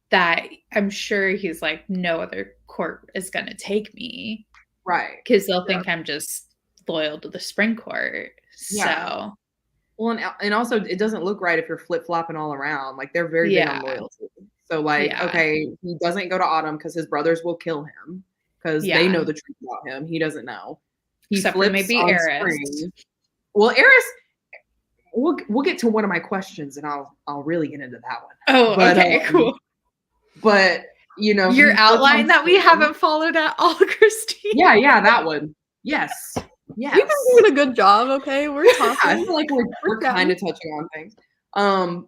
that I'm sure he's like, no other court is going to take me. Right. Because they'll think I'm just loyal to the Spring Court. Yeah. So. Well, and also it doesn't look right if you're flip-flopping all around. Like they're very big on loyalty. So like, okay, he doesn't go to Autumn because his brothers will kill him because they know the truth about him. He doesn't know. He Except flips for maybe on Eris. Spring. Well, Eris, we'll get to one of my questions and I'll really get into that one. Oh, but, okay, cool. But you know, your outline that we haven't followed at all, Christine. Yeah, that one. Yes. You've been doing a good job, okay? We're talking. I feel like we're kind of touching on things.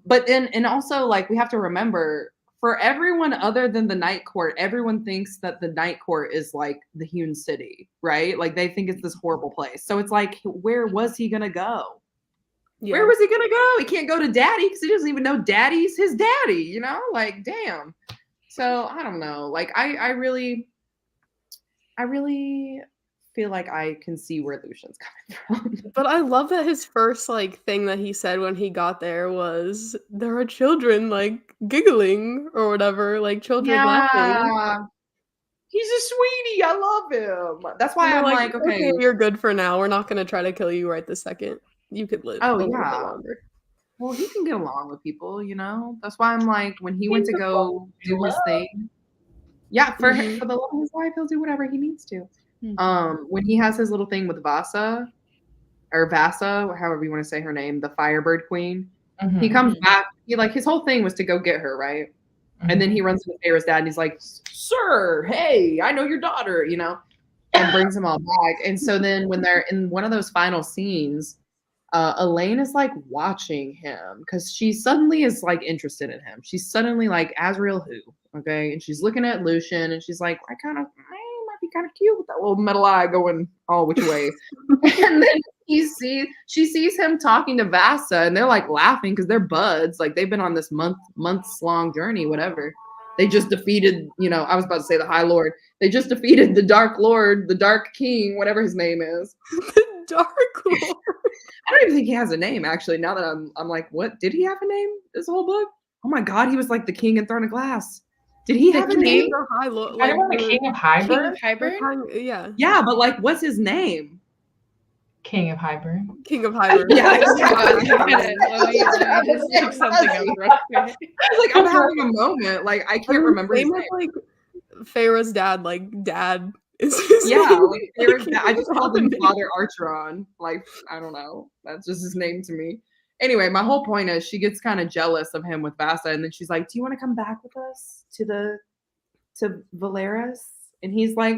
But then and also like we have to remember for everyone other than the Night Court, everyone thinks that the Night Court is like the Hewn City, right? Like they think it's this horrible place. So it's like, where was he gonna go? Yeah. Where was he gonna go? He can't go to Daddy because he doesn't even know Daddy's his daddy, you know? Like, damn. So I don't know. Like I really feel like I can see where Lucian's coming from. But I love that his first like thing that he said when he got there was there are children like giggling or whatever, like children laughing. He's a sweetie. I love him. That's why I'm like, okay, you're good for now. We're not gonna try to kill you right this second. You could live a little bit longer. Well, he can get along with people, you know? That's why I'm like, when he went to go do his thing. Yeah, for the love of his life, he'll do whatever he needs to. When he has his little thing with Vasa, or however you want to say her name, the Firebird Queen, he comes back. He like his whole thing was to go get her, right? And then he runs to Feyre's dad and he's like, "Sir, hey, I know your daughter," you know, and brings them all back. And so then when they're in one of those final scenes, Elaine is like watching him because she suddenly is like interested in him. She's suddenly like, Azriel who? Okay. And she's looking at Lucien and she's like, I might be kind of cute with that little metal eye going all which way. And then she sees him talking to Vasa and they're like laughing because they're buds. Like they've been on this months long journey, whatever. They just defeated, I was about to say the High Lord. They just defeated the Dark Lord, the Dark King, whatever his name is. The Dark Lord. I don't even think he has a name, actually. Now that I'm like, what? Did he have a name this whole book? Oh my God, he was like the King in Throne of Glass. Did he have a name? The High Lord, I don't know, the King of Hybern? Yeah. Yeah, but like, what's his name? King of Hybern. King of Hybern. Yeah, Let me just look something up real quick. Like, I'm having a moment. Like, I can't remember his Same name. with like Feyre's dad. Like dad is his Yeah, name. like, I just called him Father Archeron. Like, I don't know. That's just his name to me. Anyway, my whole point is she gets kind of jealous of him with Vasa, and then she's like, "Do you want to come back with us to Valeris?" And he's like,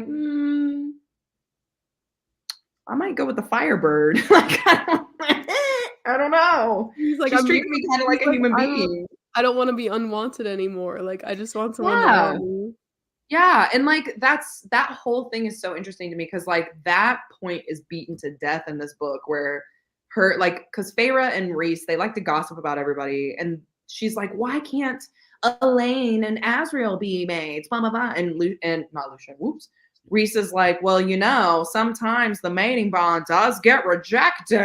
I might go with the Firebird. Like, I don't know. He's like, She's I'm treating me kind of like a human being. I don't want to be unwanted anymore. Like, I just want someone to Yeah. love me. Yeah, and like that whole thing is so interesting to me because like that point is beaten to death in this book where her because Feyre and Rhys, they like to gossip about everybody, and she's like, why can't Elain and Azriel be mates? Blah blah blah. And not Lucien. Whoops. Rhys is like, well, sometimes the mating bond does get rejected.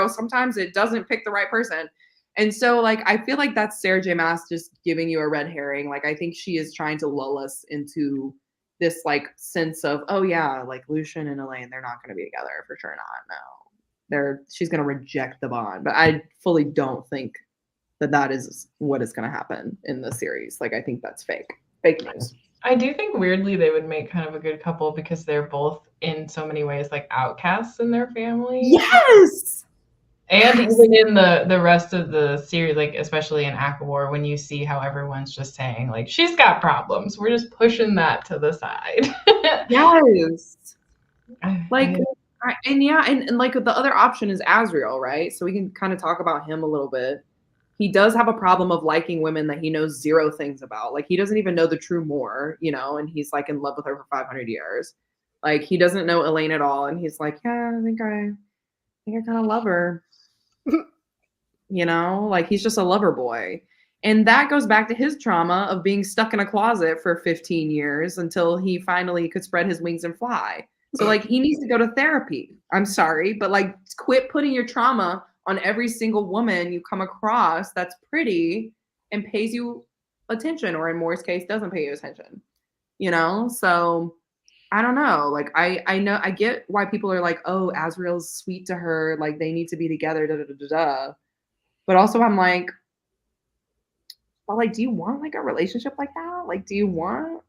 Sometimes it doesn't pick the right person. And so, like, I feel like that's Sarah J. Maas just giving you a red herring. Like, I think she is trying to lull us into this, like, sense of, oh, yeah, like, Lucien and Elain, they're not going to be together. For sure not. No. She's going to reject the bond. But I fully don't think that is what is going to happen in the series. Like, I think that's fake news. I do think weirdly they would make kind of a good couple because they're both in so many ways like outcasts in their family. Yes! And even in the rest of the series, like especially in ACOWAR, when you see how everyone's just saying like she's got problems, we're just pushing that to the side. Yes. And like the other option is Azriel, right? So we can kind of talk about him a little bit. He does have a problem of liking women that he knows zero things about. Like he doesn't even know the true Moor, and he's like in love with her for 500 years. Like he doesn't know Elain at all, and he's like, yeah, I think I kind of love her. Like he's just a lover boy. And that goes back to his trauma of being stuck in a closet for 15 years until he finally could spread his wings and fly. So like he needs to go to therapy. I'm sorry, but like quit putting your trauma on every single woman you come across that's pretty and pays you attention, or in Moore's case, doesn't pay you attention. So I don't know. Like I know I get why people are like, oh, Azriel's sweet to her, like they need to be together, da da da da da. But also I'm like, well, like, do you want like a relationship like that? Like, do you want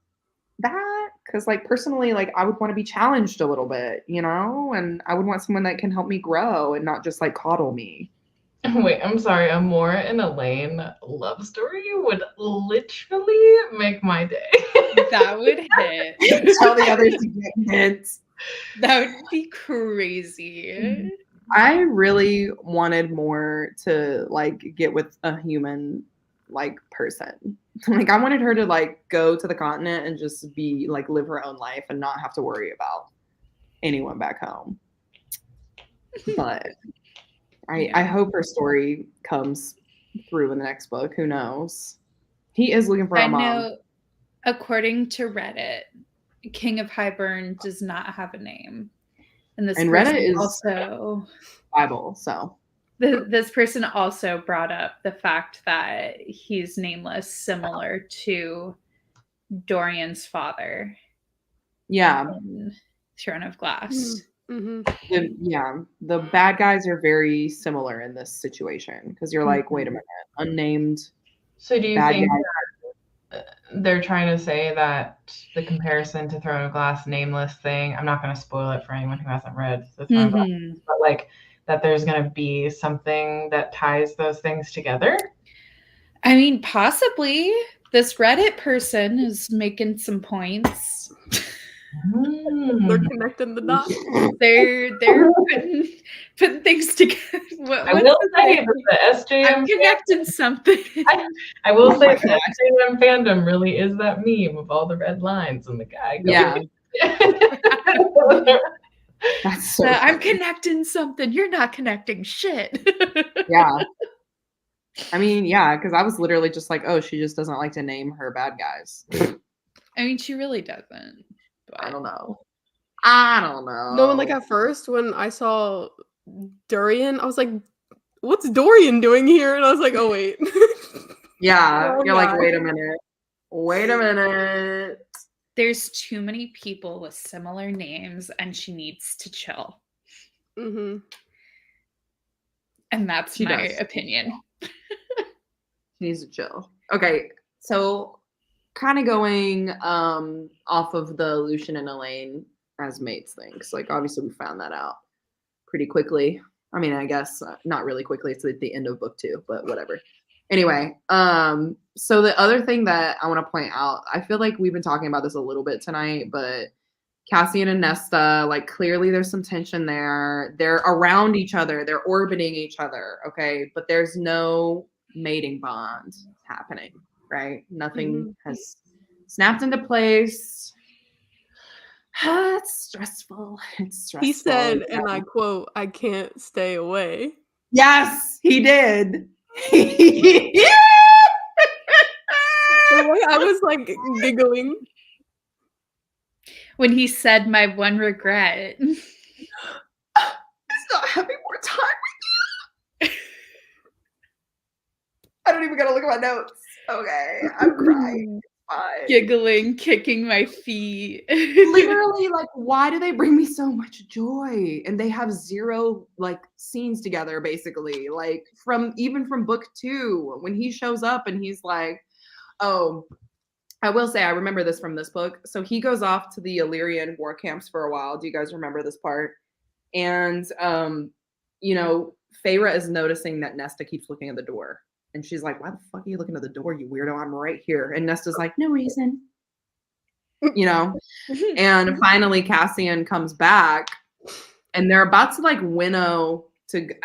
that? Because like personally, like I would want to be challenged a little bit, and I would want someone that can help me grow and not just like coddle me. Wait, I'm sorry. A Moor and Elain love story would literally make my day. That would hit. Tell the others to get hints. That would be crazy. I really wanted Moor to like get with a human like person. Like I wanted her to like go to the continent and just be like live her own life and not have to worry about anyone back home. But I hope her story comes through in the next book. Who knows? He is looking for a mom. I know, according to Reddit, King of Hybern does not have a name. And Reddit is also Bible, so this person also brought up the fact that he's nameless, similar to Dorian's father. Yeah. In Throne of Glass. Mm-hmm. The bad guys are very similar in this situation because you're like, wait a minute, unnamed. So do you think they're trying to say that the comparison to Throne of Glass nameless thing, I'm not going to spoil it for anyone who hasn't read the Throne of Glass, but like that there's going to be something that ties those things together? I mean, possibly. This Reddit person is making some points. They're connecting the dots. They're putting things together. I will say that the I'm SJM connecting something. I will Oh say my the SJM fandom really is that meme of all the red lines and the guy going. Yeah. That's so I'm funny. connecting something. You're not connecting shit. Yeah. I mean, yeah, because I was literally just like, oh, she just doesn't like to name her bad guys. I mean, she really doesn't. But I don't know. I don't know. No, and like at first when I saw Durian, I was like, what's Dorian doing here? And I was like, oh wait. Yeah, Oh, you're like, God. wait a minute. Wait a minute. there's too many people with similar names, and she needs to chill. Mm-hmm. And that's She my does. opinion. She needs to chill. Okay, so kind of going off of the Lucien and Elain as mates things. Like, obviously, we found that out pretty quickly. I mean, I guess not really quickly. It's at the end of book 2, but whatever. Anyway, so the other thing that I want to point out, I feel like we've been talking about this a little bit tonight, but Cassian and Nesta, like, clearly there's some tension there. They're around each other. They're orbiting each other, okay? But there's no mating bond happening, right? Nothing has snapped into place. It's stressful. It's stressful. He said, and I quote, I can't stay away. Yes, he did. The way I was like giggling. When he said, my one regret. It's not having more time with you. I don't even gotta look at my notes. Okay, I'm crying. Fine. Giggling, kicking my feet. Literally, like, why do they bring me so much joy? And they have 0 like scenes together, basically. Like, even from book 2, when he shows up and he's like, oh, I will say I remember this from this book. So he goes off to the Illyrian war camps for a while. Do you guys remember this part? And you know, Feyre is noticing that Nesta keeps looking at the door. And she's like, why the fuck are you looking at the door, you weirdo? I'm right here. And Nesta's like, no reason. You know? And finally Cassian comes back and they're about to like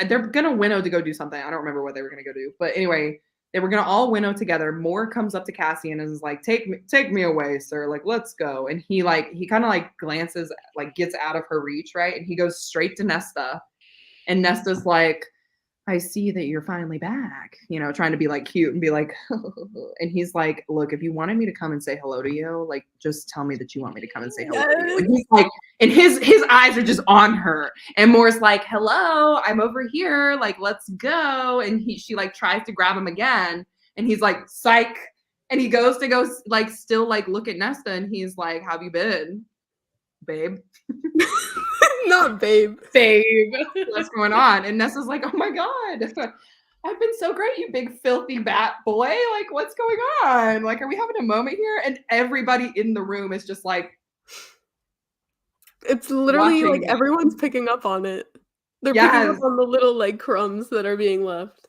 they're gonna winnow to go do something. I don't remember what they were gonna go do. But anyway, they were gonna all winnow together. Moore comes up to Cassian and is like, take me away, sir. Like, let's go. And he kind of like glances, like gets out of her reach, right? And he goes straight to Nesta. And Nesta's like, I see that you're finally back, you know, trying to be like cute and be like, and he's like, look, if you wanted me to come and say hello to you, like, just tell me that you want me to come and say hello to you. And he's like, and his eyes are just on her. And Moore's like, hello, I'm over here. Like, let's go. And she like tries to grab him again. And he's like, psych. And he goes to go like, still like look at Nesta. And he's like, how have you been, babe? Not babe. Babe. What's going on? And Nessa's like, oh my God, I've been so great, you big filthy bat boy. Like, what's going on? Like, are we having a moment here? And everybody in the room is just like, it's literally watching like them. everyone's picking up on it. They're Yes. picking up on the little like crumbs that are being left.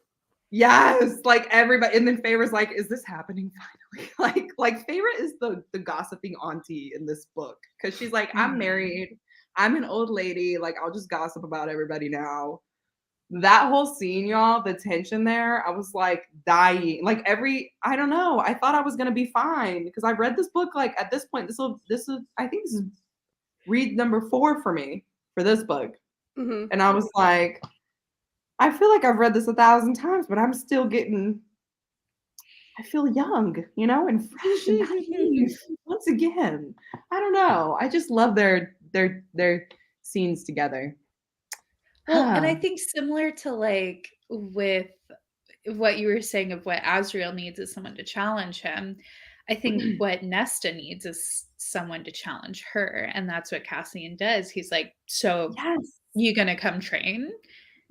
Yes, like everybody. And then Feyre's like, is this happening finally? Like Feyre is the gossiping auntie in this book. Because she's like, I'm married. I'm an old lady. Like, I'll just gossip about everybody now. That whole scene, y'all, the tension there, I was like dying. Like I don't know. I thought I was gonna be fine because I read this book. Like at this point, I think this is read number 4 for me for this book. Mm-hmm. And I was like, I feel like I've read this 1,000 times, but I'm still I feel young, you know, and fresh and naive once again. I don't know. I just love their scenes together. Well, and I think similar to like with what you were saying of what Azriel needs is someone to challenge him. I think what Nesta needs is someone to challenge her. And that's what Cassian does. He's like, so you gonna come train?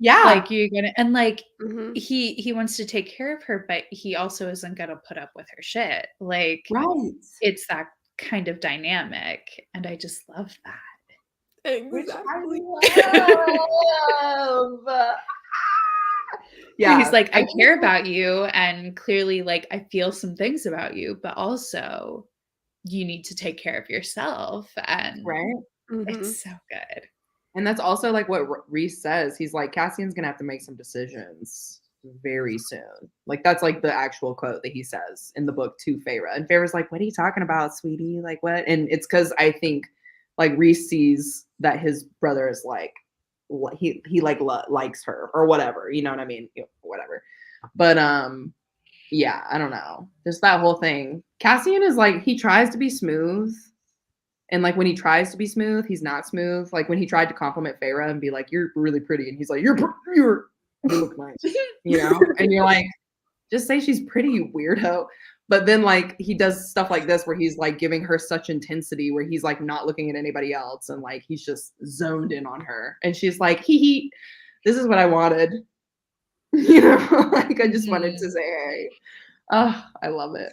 Yeah. Like you're gonna, and like Mm-hmm. he wants to take care of her, but he also isn't gonna put up with her shit. Like it's that kind of dynamic. And I just love that. Exactly. Which I love. Yeah. He's like, I care about you, and clearly like I feel some things about you, but also you need to take care of yourself. And right. It's so good. And that's also like what Reese says. He's like, Cassian's gonna have to make some decisions very soon. Like that's like the actual quote that he says in the book to Feyre. And Feyre's like, what are you talking about, sweetie? Like what? And it's because I think like Reese sees that his brother is like, he like likes her or whatever. You know what I mean? Whatever. But yeah, I don't know. Just that whole thing. Cassian is like, he tries to be smooth. And like when he tries to be smooth, he's not smooth. Like when he tried to compliment Feyre and be like, you're really pretty. And he's like, you look nice, you know? And you're like, just say she's pretty, you weirdo. But then like he does stuff like this where he's like giving her such intensity where he's like not looking at anybody else. And like, he's just zoned in on her. And she's like, this is what I wanted. You know, like I just wanted to say, hey, oh, I love it.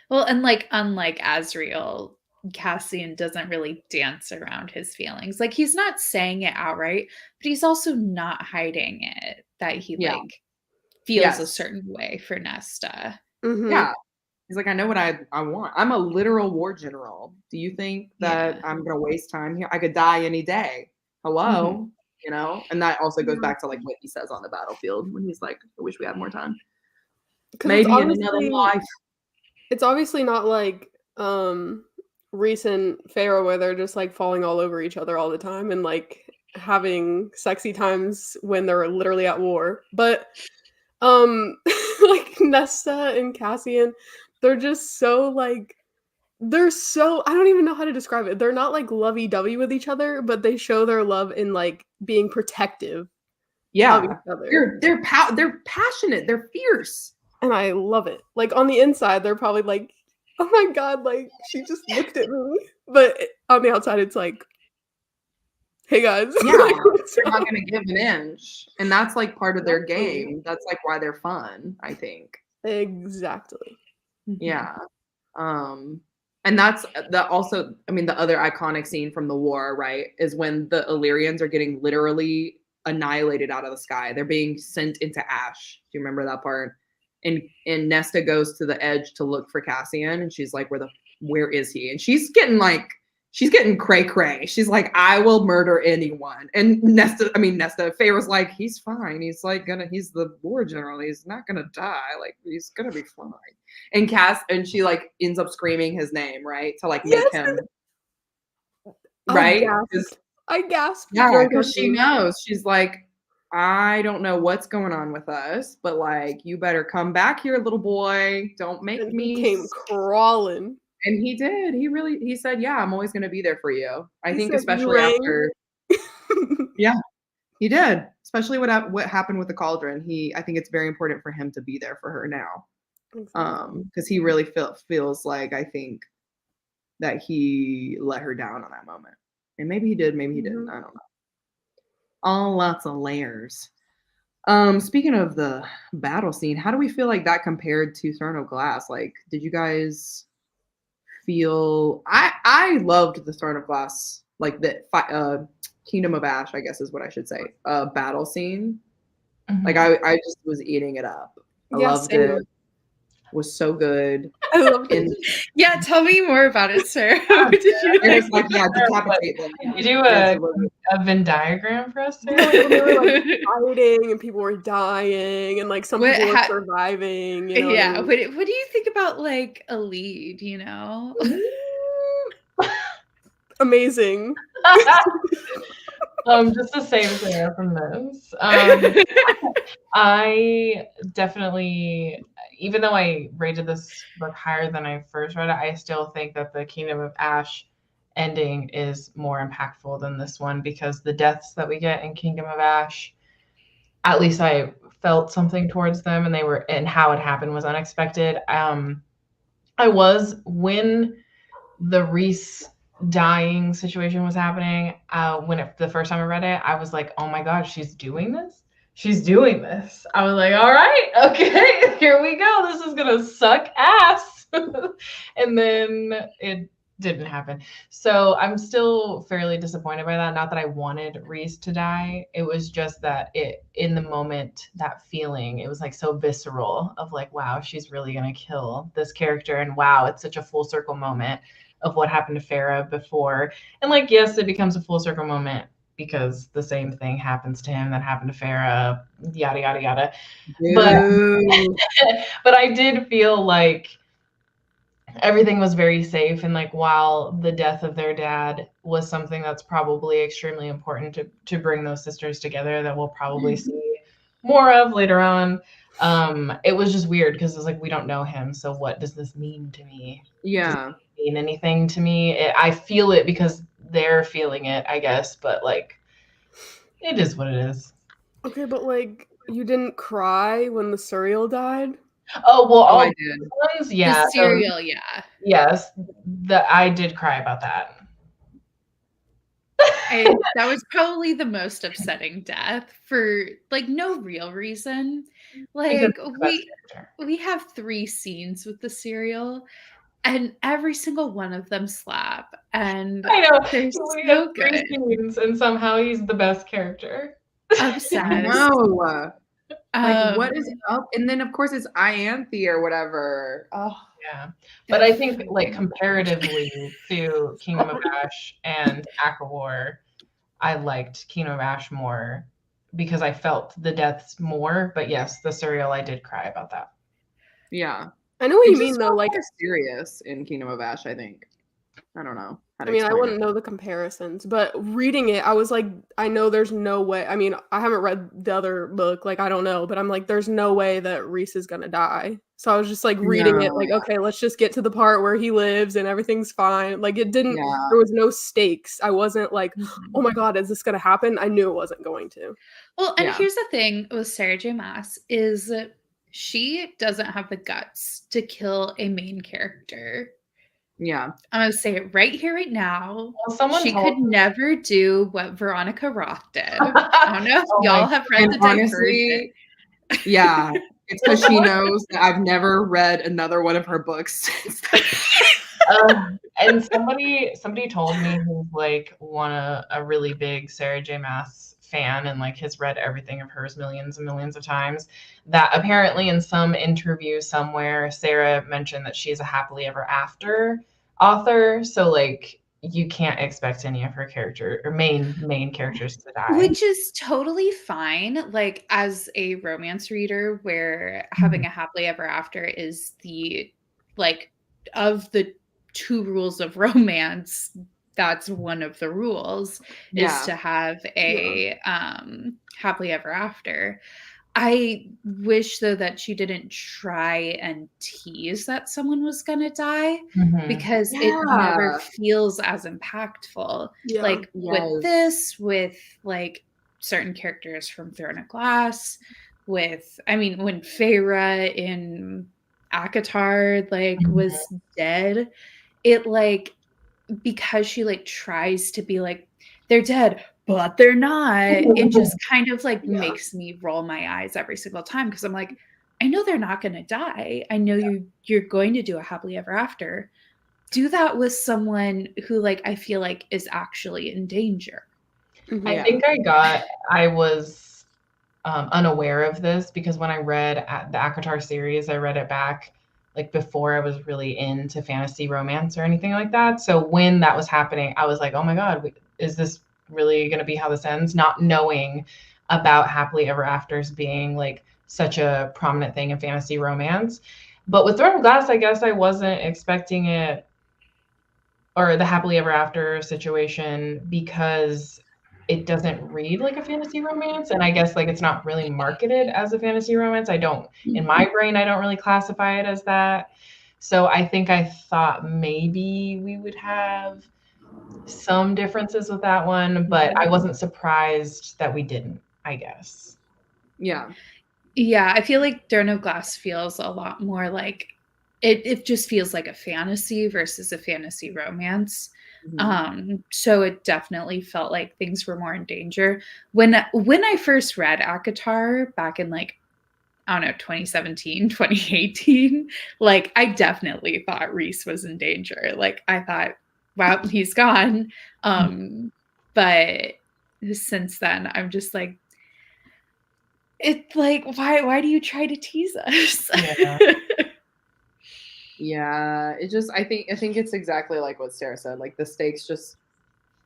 Well, and like, unlike Azriel, Cassian doesn't really dance around his feelings. Like he's not saying it outright, but he's also not hiding it that he like feels a certain way for Nesta. Yeah. He's like, I know what I want. I'm a literal war general. Do you think that I'm gonna waste time here? I could die any day. Hello. You know? And that also goes back to like what he says on the battlefield when he's like, I wish we had more time. Maybe in another life. It's obviously not like recent Feyre where they're just like falling all over each other all the time and like having sexy times when they're literally at war. But like Nesta and Cassian, they're just so like I don't even know how to describe it. They're not like lovey-dovey with each other, but they show their love in like being protective. Yeah. Of each other. They're passionate, they're fierce. And I love it. Like on the inside, they're probably like, oh my God, like she just looked at me. But on the outside, it's like, hey guys. Yeah, like, they're not going to give an inch. And that's like part of their game. That's like why they're fun, I think. Exactly. Yeah. And that's also, I mean, the other iconic scene from the war, right, is when the Illyrians are getting literally annihilated out of the sky. They're being sent into ash. Do you remember that part? And Nesta goes to the edge to look for Cassian, and she's like, where is he? And she's getting cray. She's like, I will murder anyone. And Nesta, Feyre's like, he's fine. He's like he's the war general. He's not gonna die. Like, he's gonna be fine. And she like ends up screaming his name, right? To like make him right. I gasped. Yeah, because she knows. She's like, I don't know what's going on with us, but like, you better come back here, little boy. Don't make me. He came crawling. And he did. He said, yeah, I'm always going to be there for you. I think especially after. Yeah, he did. Especially what happened with the cauldron. I think it's very important for him to be there for her now. Because he really feels like, I think that he let her down on that moment. And maybe he did, maybe he didn't. I don't know. All lots of layers. Speaking of the battle scene, how do we feel like that compared to Throne of Glass? Like, did you guys feel? I loved the Throne of Glass, like the Kingdom of Ash, I guess is what I should say. Battle scene. Like I just was eating it up. I loved it. Was so good. I loved it. Yeah, tell me more about it, sir. Did you like decapitate them? Can you do a Venn diagram for us, sir? They were like fighting and people were dying and like some people were surviving. You know yeah. What do you think about like a lead? You know, amazing. Just to save Sarah from this, I definitely, even though I rated this book higher than I first read it, I still think that the Kingdom of Ash ending is more impactful than this one, because the deaths that we get in Kingdom of Ash, at least I felt something towards them, and how it happened was unexpected. When the Reese dying situation was happening, the first time I read it, I was like, oh my God, she's doing this. I was like, all right, okay, here we go. This is gonna suck ass. And then it didn't happen. So I'm still fairly disappointed by that. Not that I wanted Reese to die. It was just that in the moment, that feeling, it was like so visceral of like, wow, she's really gonna kill this character. And wow, it's such a full circle moment of what happened to Feyre before. And like, yes, it becomes a full circle moment because the same thing happens to him that happened to Feyre, yada yada yada. But I did feel like everything was very safe, and like while the death of their dad was something that's probably extremely important to bring those sisters together that we'll probably see more of later on, it was just weird because it's like, we don't know him, so what does this mean to me? Yeah. Does it mean anything to me? I feel it because they're feeling it, I guess, but like, it is what it is. Okay, but like, you didn't cry when the cereal died? Oh well, all I the did. ones, yeah. The cereal, yeah. Yes, I did cry about that. That was probably the most upsetting death for like no real reason. Like we have 3 scenes with the cereal, and every single one of them slap, and I know. they're We so have 3 good. scenes, and somehow he's the best character. Obsessed. No. Like, what is up? And then, of course, it's Ianthe or whatever. Oh, Yeah. But I think, like, comparatively to Kingdom of Ash and ACOWAR, I liked Kingdom of Ash more because I felt the deaths more. But yes, the cereal, I did cry about that. yeah. I know what It you just mean, though. felt Like, more serious in Kingdom of Ash, I think. I don't know how to I mean, I explain wouldn't know the comparisons, but reading it, I was like, I know there's no way. I mean, I haven't read the other book, like, I don't know, but I'm like, there's no way that Rhys is gonna die. So I was just like reading it, like, okay, let's just get to the part where he lives and everything's fine. Like, it didn't, Yeah. there was no stakes. I wasn't like, oh my God, is this gonna happen? I knew it wasn't going to. Well, and Yeah. here's the thing with Sarah J. Maas is she doesn't have the guts to kill a main character. Yeah. I'm going to say it right here, right now. Well, she could never do what Veronica Roth did. I don't know if y'all have read the honestly, yeah, it's because she knows that I've never read another one of her books. And somebody told me who's like a really big Sarah J. Maas fan and like has read everything of hers millions and millions of times, that apparently in some interview somewhere Sarah mentioned that she's a happily ever after author, so like you can't expect any of her character or main characters to die, which is totally fine, like as a romance reader where having a happily ever after is the like of the 2 rules of romance, that's one of the rules, is to have a happily ever after. I wish though that she didn't try and tease that someone was gonna die, because it never feels as impactful. Like with this, with like certain characters from Throne of Glass, with, I mean, when Feyre in ACOWAR like was dead, it like, because she like tries to be like, they're dead, but they're not, it just kind of like makes me roll my eyes every single time, because I'm like, I know they're not going to die. I know you're going to do a happily ever after. Do that with someone who like I feel like is actually in danger. I think I was unaware of this because when I read the ACOTAR series, I read it back like before I was really into fantasy romance or anything like that. So when that was happening, I was like, oh my God, is this really going to be how this ends? Not knowing about happily ever afters being like such a prominent thing in fantasy romance. But with Throne of Glass, I guess I wasn't expecting it, or the happily ever after situation, because it doesn't read like a fantasy romance, and I guess like it's not really marketed as a fantasy romance. In my brain, I don't really classify it as that. So I think I thought maybe we would have some differences with that one, but I wasn't surprised that we didn't, I guess. Yeah, I feel like Throne of Glass feels a lot more like it just feels like a fantasy versus a fantasy romance. So it definitely felt like things were more in danger. When I first read ACOTAR back in like, I don't know, 2017, 2018, like I definitely thought Rhys was in danger. Like I thought, wow, he's gone. But since then, I'm just like, it's like, why do you try to tease us? Yeah. Yeah, it just I think it's exactly like what Sarah said. Like the stakes just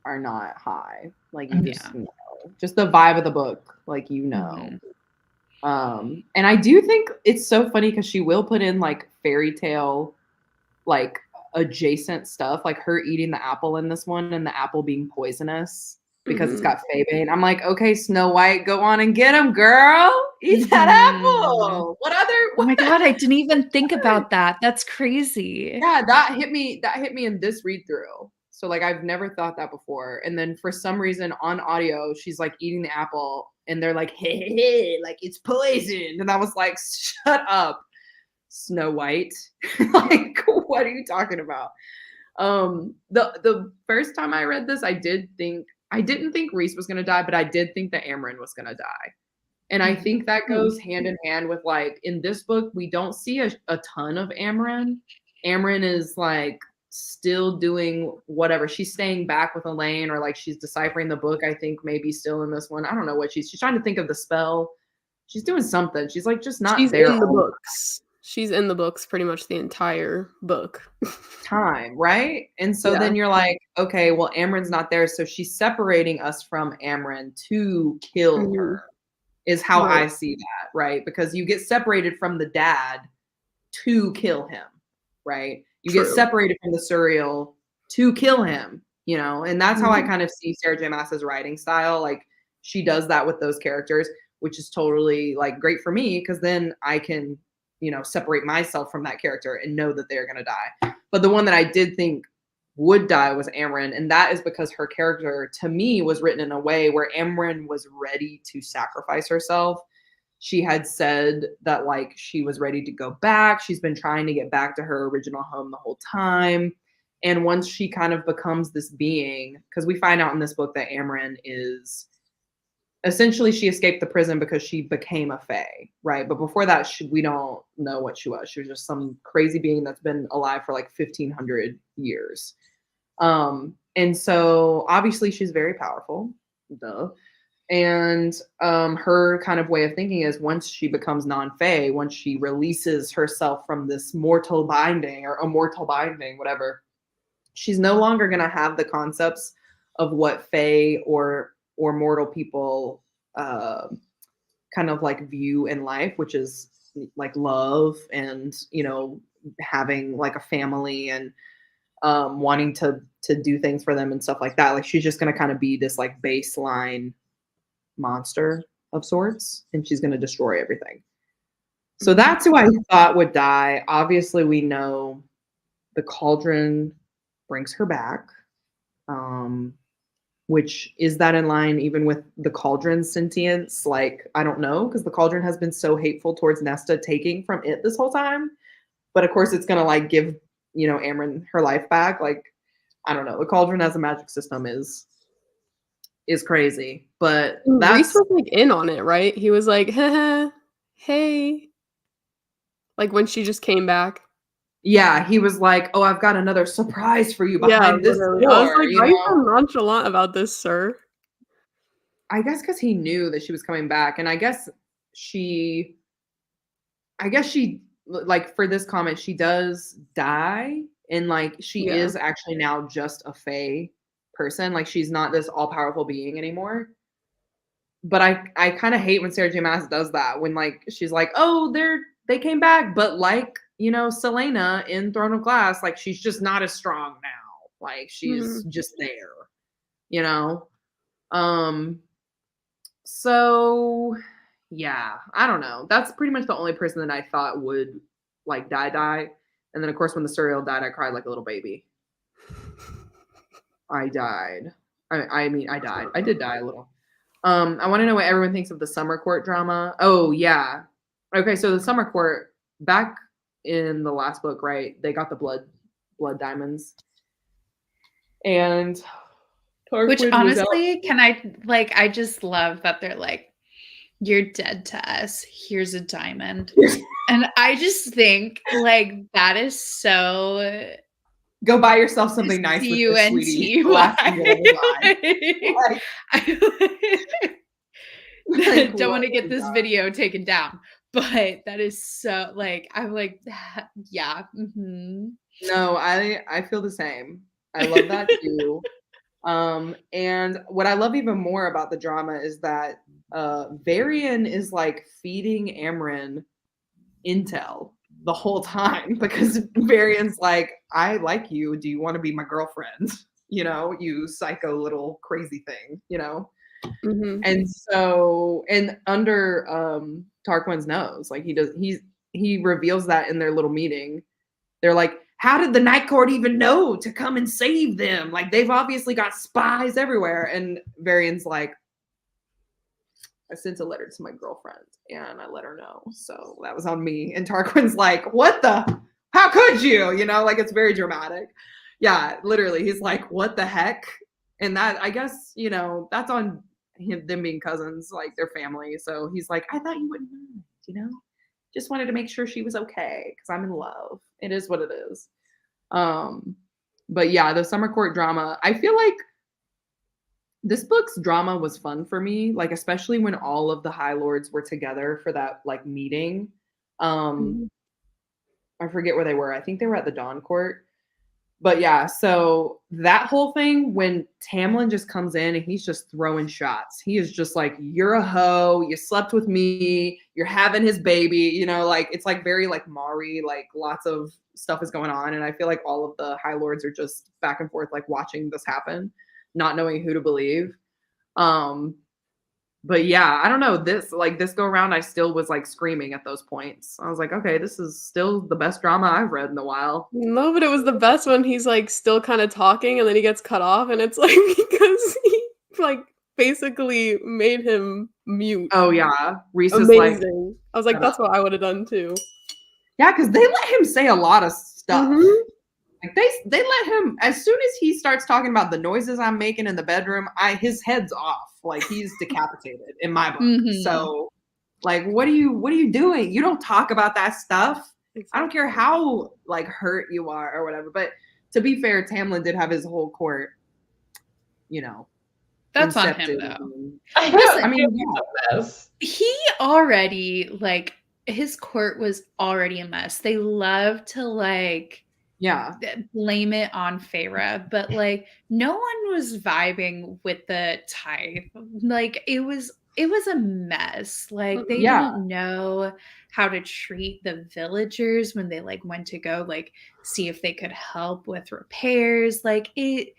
are not high. Like you just Yeah. know. Just the vibe of the book, like Mhm. And I do think it's so funny because she will put in like fairy tale like adjacent stuff, like her eating the apple in this one and the apple being poisonous because it's Mhm. got Faebane. I'm like, okay, Snow White, go on and get him, girl. Eat that Mhm. apple. What other? Oh my god, I didn't even think What? about that. That's crazy. Yeah, that hit me. That hit me in this read through. So like I've never thought that before. And then for some reason on audio, she's like eating the apple, and they're like, hey, hey, hey, like it's poisoned. And I was like, shut up, Snow White. Like, what are you talking about? The first time I read this, I didn't think Reese was gonna die, but I did think that Amren was gonna die. And I think that goes hand in hand with like in this book, we don't see a ton of Amren. Amren is like still doing whatever. She's staying back with Elain, or like she's deciphering the book, I think maybe still in this one. I don't know what she's trying to think of the spell. She's doing something. She's like just not She's there in the all books. She's in the books pretty much the entire book. the time, right? And so Yeah. then you're like, okay, well, Amren's not there. So she's separating us from Amren to kill Mhm. her, is how Right. I see that, right? Because you get separated from the dad to kill him, right? You get True. separated from the Surreal to kill him, you know? And that's how I Mhm. kind of see Sarah J. Maas's writing style. Like she does that with those characters, which is totally like great for me because then I can, you know, separate myself from that character and know that they're gonna die. But the one that I did think would die was Amren, and that is because her character to me was written in a way where Amren was ready to sacrifice herself. She had said that like she was ready to go back. She's been trying to get back to her original home the whole time. And once she kind of becomes this being, because we find out in this book that Amren is essentially she escaped the prison because she became a fae, right? But before that, we don't know what she was. She was just some crazy being that's been alive for like 1,500 years. And so obviously she's very powerful, duh. And her kind of way of thinking is once she becomes non-fae, once she releases herself from this mortal binding or immortal binding, whatever, she's no longer going to have the concepts of what fae or mortal people kind of like view in life, which is like love and, you know, having like a family and wanting to do things for them and stuff like that. Like she's just going to kind of be this like baseline monster of sorts, and she's going to destroy everything. So that's who I thought would die. Obviously, we know the cauldron brings her back. Which is that in line even with the cauldron's sentience? Like, I don't know, because the cauldron has been so hateful towards Nesta taking from it this whole time. But of course, it's going to like give, you know, Amren her life back. Like, I don't know. The cauldron as a magic system is crazy. But Reese that's was like in on it, right? He was like, haha, hey. Like when she just came back. yeah, he was like, "Oh, I've got another surprise for you behind this literally. I was door." like, You why are you so know, nonchalant about this, sir? I guess because he knew that she was coming back, and I guess she like for this comment, she does die, and like she Yeah. is actually now just a fae person. Like she's not this all powerful being anymore. But I kind of hate when Sarah J. Maas does that, when like she's like, "Oh, they came back," but like, you know, Selena in Throne of Glass, like she's just not as strong now. Like she's just there, you know. So yeah, I don't know. That's pretty much the only person that I thought would like die. And then of course when the Surreal died, I cried like a little baby. I died. I mean I died. I did die a little. I want to know what everyone thinks of the summer court drama. Oh yeah. Okay, so the summer court back in the last book, right? They got the blood diamonds. And Which Tarquin was out. honestly, I just love that they're like, you're dead to us. Here's a diamond. And I just think like that is so Go buy yourself something nice with this, sweetie. Don't want to get this video taken down. but that is so like I'm like yeah. No, I feel the same. I love that too. And what I love even more about the drama is that Varian is like feeding Amren intel the whole time because Varian's like, I like you. Do you want to be my girlfriend? You know, you psycho little crazy thing, you know? And so, and under Tarquin's nose, like he reveals that in their little meeting. They're like, how did the Night Court even know to come and save them? Like, they've obviously got spies everywhere. And Varian's like, I sent a letter to my girlfriend and I let her know. So that was on me. And Tarquin's like, what the? How could you? You know, like it's very dramatic. Yeah, literally. He's like, what the heck? And that, I guess, you know, that's on him, them being cousins, like their family. So he's like, I thought you wouldn't mind, you know? Just wanted to make sure she was okay because I'm in love. It is what it is. But yeah, the summer court drama, I feel like this book's drama was fun for me, like especially when all of the High Lords were together for that like meeting. I forget where they were. I think they were at the Dawn Court. But yeah, so that whole thing when Tamlin just comes in and he's just throwing shots. He is just like, you're a hoe. You slept with me. You're having his baby. You know, like it's like very like Mari, like lots of stuff is going on. And I feel like all of the High Lords are just back and forth, like watching this happen, not knowing who to believe. But yeah, I don't know. This go around, I still was like screaming at those points. I was like, okay, this is still the best drama I've read in a while. No, but it was the best when he's like still kind of talking and then he gets cut off and it's like because he like basically made him mute. Oh yeah. Reese is amazing. like, I was like, that's what I would have done too. Yeah, because they let him say a lot of stuff. Like they let him, as soon as he starts talking about the noises I'm making in the bedroom, his head's off. Like he's decapitated in my book. So like, what are you doing? You don't talk about that stuff. Exactly. I don't care how like hurt you are or whatever. But to be fair, Tamlin did have his whole court, you know. That's on him though. I mean, yeah. He already like his court was already a mess. They love to like blame it on Feyre, but like no one was vibing with the tithe. Like it was a mess. Like they didn't know how to treat the villagers when they like went to go like see if they could help with repairs. Like it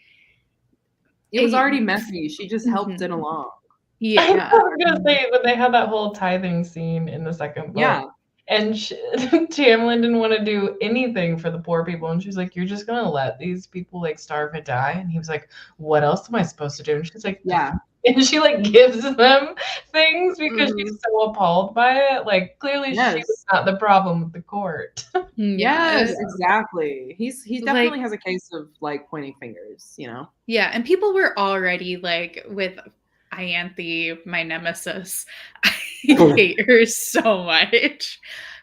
was already messy. She just helped it along. Yeah. I was gonna say, but they had that whole tithing scene in the second book. Yeah. And Tamlin didn't want to do anything for the poor people. And she's like, you're just going to let these people like starve and die? And he was like, what else am I supposed to do? And she's like, yeah. And she like gives them things because she's so appalled by it. Like clearly she was not the problem with the court. Yes, exactly. He definitely has a case of like pointing fingers, you know? Yeah. And people were already like with Ianthe, my nemesis. I hate her so much.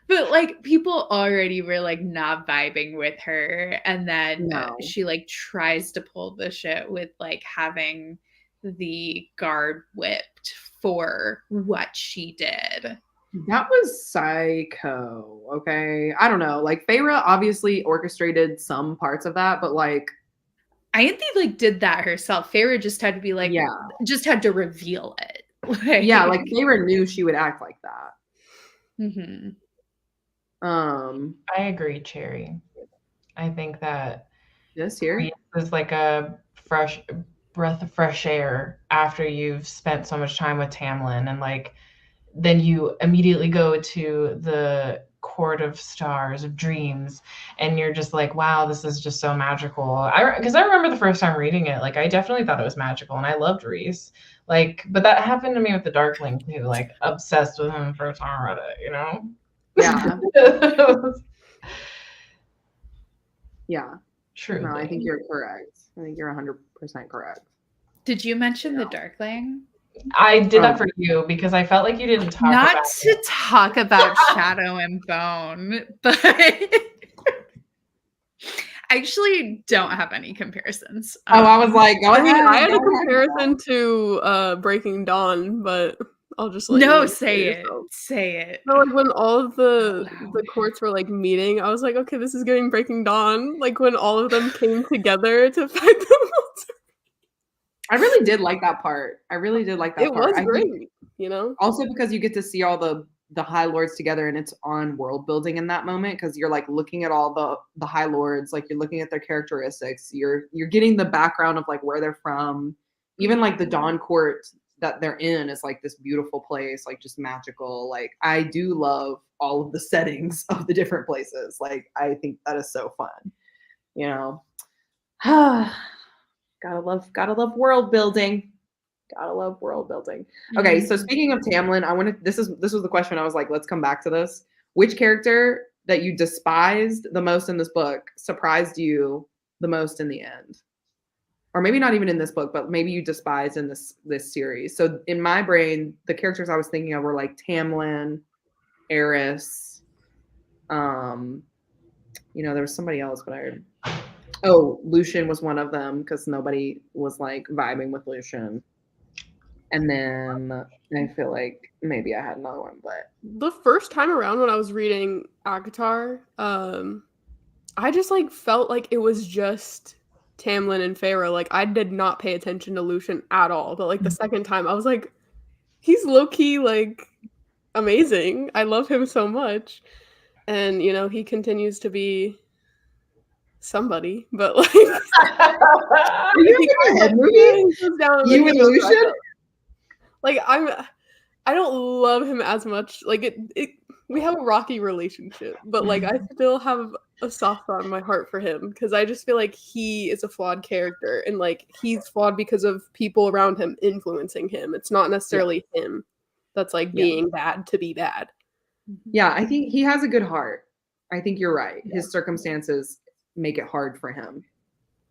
But like people already were like not vibing with her. And then she like tries to pull the shit with like having the guard whipped for what she did. That was psycho. Okay. I don't know. Like Feyre obviously orchestrated some parts of that, but like Ianthe like did that herself. Feyre just had to be like, just had to reveal it. Like, like Feyre knew she would act like that. I agree, Cherry. I think that this here is like a fresh breath of fresh air after you've spent so much time with Tamlin, and like then you immediately go to the court of stars, of dreams, and you're just like, wow, this is just so magical. Because I remember the first time reading it, like I definitely thought it was magical, and I loved Reese. Like, but that happened to me with the Darkling too. Like, obsessed with him first time I read it, you know? Yeah. Yeah. True. No, I think you're correct. I think you're 100% correct. Did you mention the Darkling? I did that for you because I felt like you didn't talk about it. Talk about Shadow and Bone, but I actually don't have any comparisons. I was like, go ahead. I had a comparison to Breaking Dawn, but I'll just let you No, know say it. yourself. Say it. So, like, when all of the Loud. courts were, like, meeting, I was like, "Okay, this is giving Breaking Dawn." Like, when all of them came together to fight the monster. I really did like that part. I really did like that It part. was I think great, you know? also because you get to see all the High Lords together, and it's on world building in that moment because you're like looking at all the High Lords, like you're looking at their characteristics. You're getting the background of like where they're from. Even like the Dawn Court that they're in is like this beautiful place, like just magical. Like I do love all of the settings of the different places. Like I think that is so fun. You know. Gotta love world building. Gotta love world building. Okay, so speaking of Tamlin, I wanted this was the question I was like, let's come back to this. Which character that you despised the most in this book surprised you the most in the end? Or maybe not even in this book, but maybe you despised in this series. So in my brain, the characters I was thinking of were like Tamlin, Eris, there was somebody else, but Lucien was one of them because nobody was like vibing with Lucien. And then I feel like maybe I had another one, but the first time around when I was reading ACOWAR, I just like felt like it was just Tamlin and Feyre. Like I did not pay attention to Lucien at all. But like the second time, I was like, he's low key like amazing. I love him so much, and he continues to be somebody. But like, are you in a head movie? You and Lucien? Like I don't love him as much. Like we have a rocky relationship, but like I still have a soft spot in my heart for him because I just feel like he is a flawed character and like he's flawed because of people around him influencing him. It's not necessarily him that's like being bad to be bad. Yeah, I think he has a good heart. I think you're right. His circumstances make it hard for him,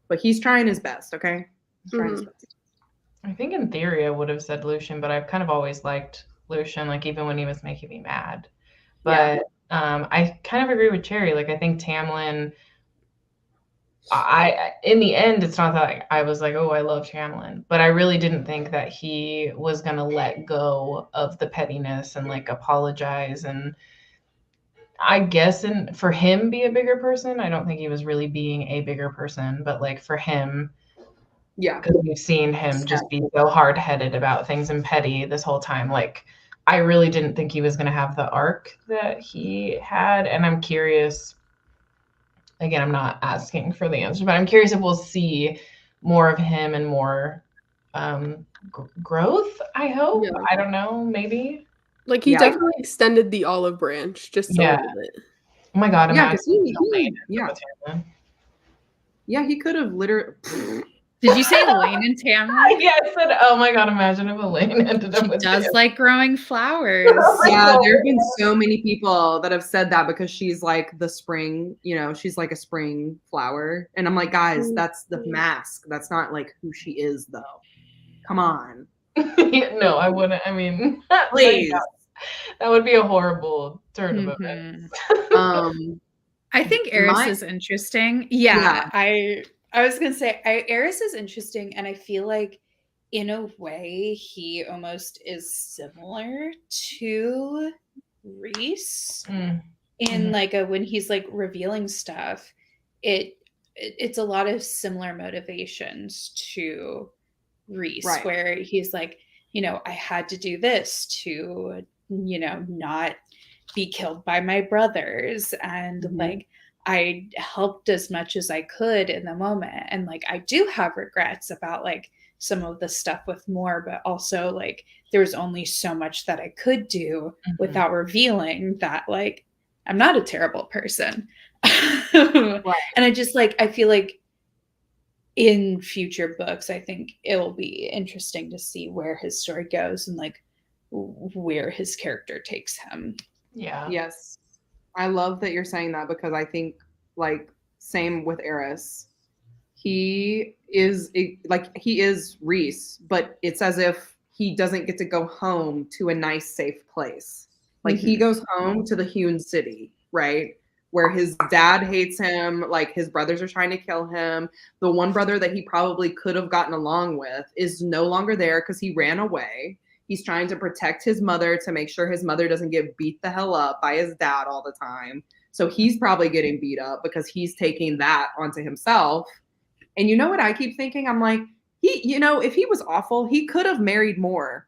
but he's trying his best. Okay, he's trying his best. I think in theory I would have said Lucien, but I've kind of always liked Lucien, like even when he was making me mad. But I kind of agree with Cherry. Like I think Tamlin, I in the end, it's not that I was like, oh, I love Tamlin, but I really didn't think that he was gonna let go of the pettiness and like apologize and I guess for him be a bigger person. I don't think he was really being a bigger person, but like for him. Yeah, because we've seen him just be so hard-headed about things and petty this whole time. Like, I really didn't think he was going to have the arc that he had. And I'm curious, again, I'm not asking for the answer, but I'm curious if we'll see more of him and more growth, I hope. Yeah. I don't know, maybe. Like, he definitely extended the olive branch just a little bit. Oh my God. Yeah, because he could have literally... Did you say Elain and Tamlin? Yeah, I said, oh my God, imagine if Elain ended up with does like growing flowers. Yeah, there have been so many people that have said that because she's like the spring, she's like a spring flower. And I'm like, guys, that's the mask. That's not like who she is, though. Come on. No, I wouldn't. I mean, please. That would be a horrible turn of events. I think Eris is interesting. Yeah. I was going to say, Eris is interesting, and I feel like, in a way, he almost is similar to Rhys in, like, when he's, like, revealing stuff. It's a lot of similar motivations to Rhys, where he's like, I had to do this to, not be killed by my brothers, and, like, I helped as much as I could in the moment. And like, I do have regrets about like some of the stuff with Moore, but also like there was only so much that I could do without revealing that like, I'm not a terrible person. And I just like, I feel like in future books, I think it'll be interesting to see where his story goes and like where his character takes him. Yeah. Yes. I love that you're saying that because I think, like, same with Eris. He is Rhys, but it's as if he doesn't get to go home to a nice, safe place. Like, he goes home to the hewn city, right? Where his dad hates him, like, his brothers are trying to kill him. The one brother that he probably could have gotten along with is no longer there because he ran away. He's trying to protect his mother to make sure his mother doesn't get beat the hell up by his dad all the time. So he's probably getting beat up because he's taking that onto himself. And you know what I keep thinking? I'm like, if he was awful, he could have married more.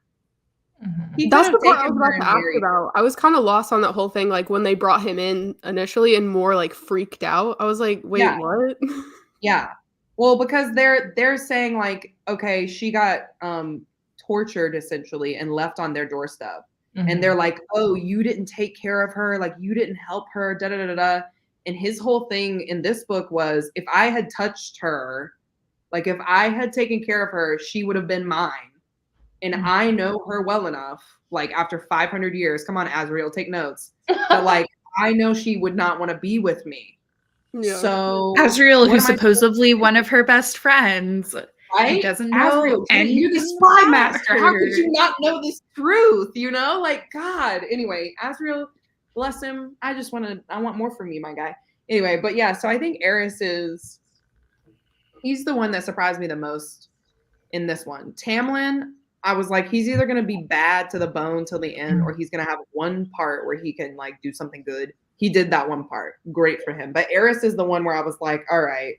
That's the part I was about to ask about. I was kind of lost on that whole thing. Like when they brought him in initially and more like freaked out. I was like, wait, what? Yeah. Well, because they're saying like, okay, she got tortured essentially and left on their doorstep. And they're like, oh, you didn't take care of her. Like you didn't help her. Da da da da. And his whole thing in this book was, if I had touched her, like if I had taken care of her, she would have been mine. And I know her well enough, like after 500 years, come on, Azriel, take notes. But like, I know she would not want to be with me. Yeah. So Azriel, who's supposedly one of her best friends, right? He doesn't know anything. You're the spy master. How could you not know this truth? Like, God. Anyway, Azriel, bless him. I want more from you, my guy. Anyway, but yeah, so I think Eris he's the one that surprised me the most in this one. Tamlin, I was like, he's either going to be bad to the bone till the end, or he's going to have one part where he can like do something good. He did that one part. Great for him. But Eris is the one where I was like, all right,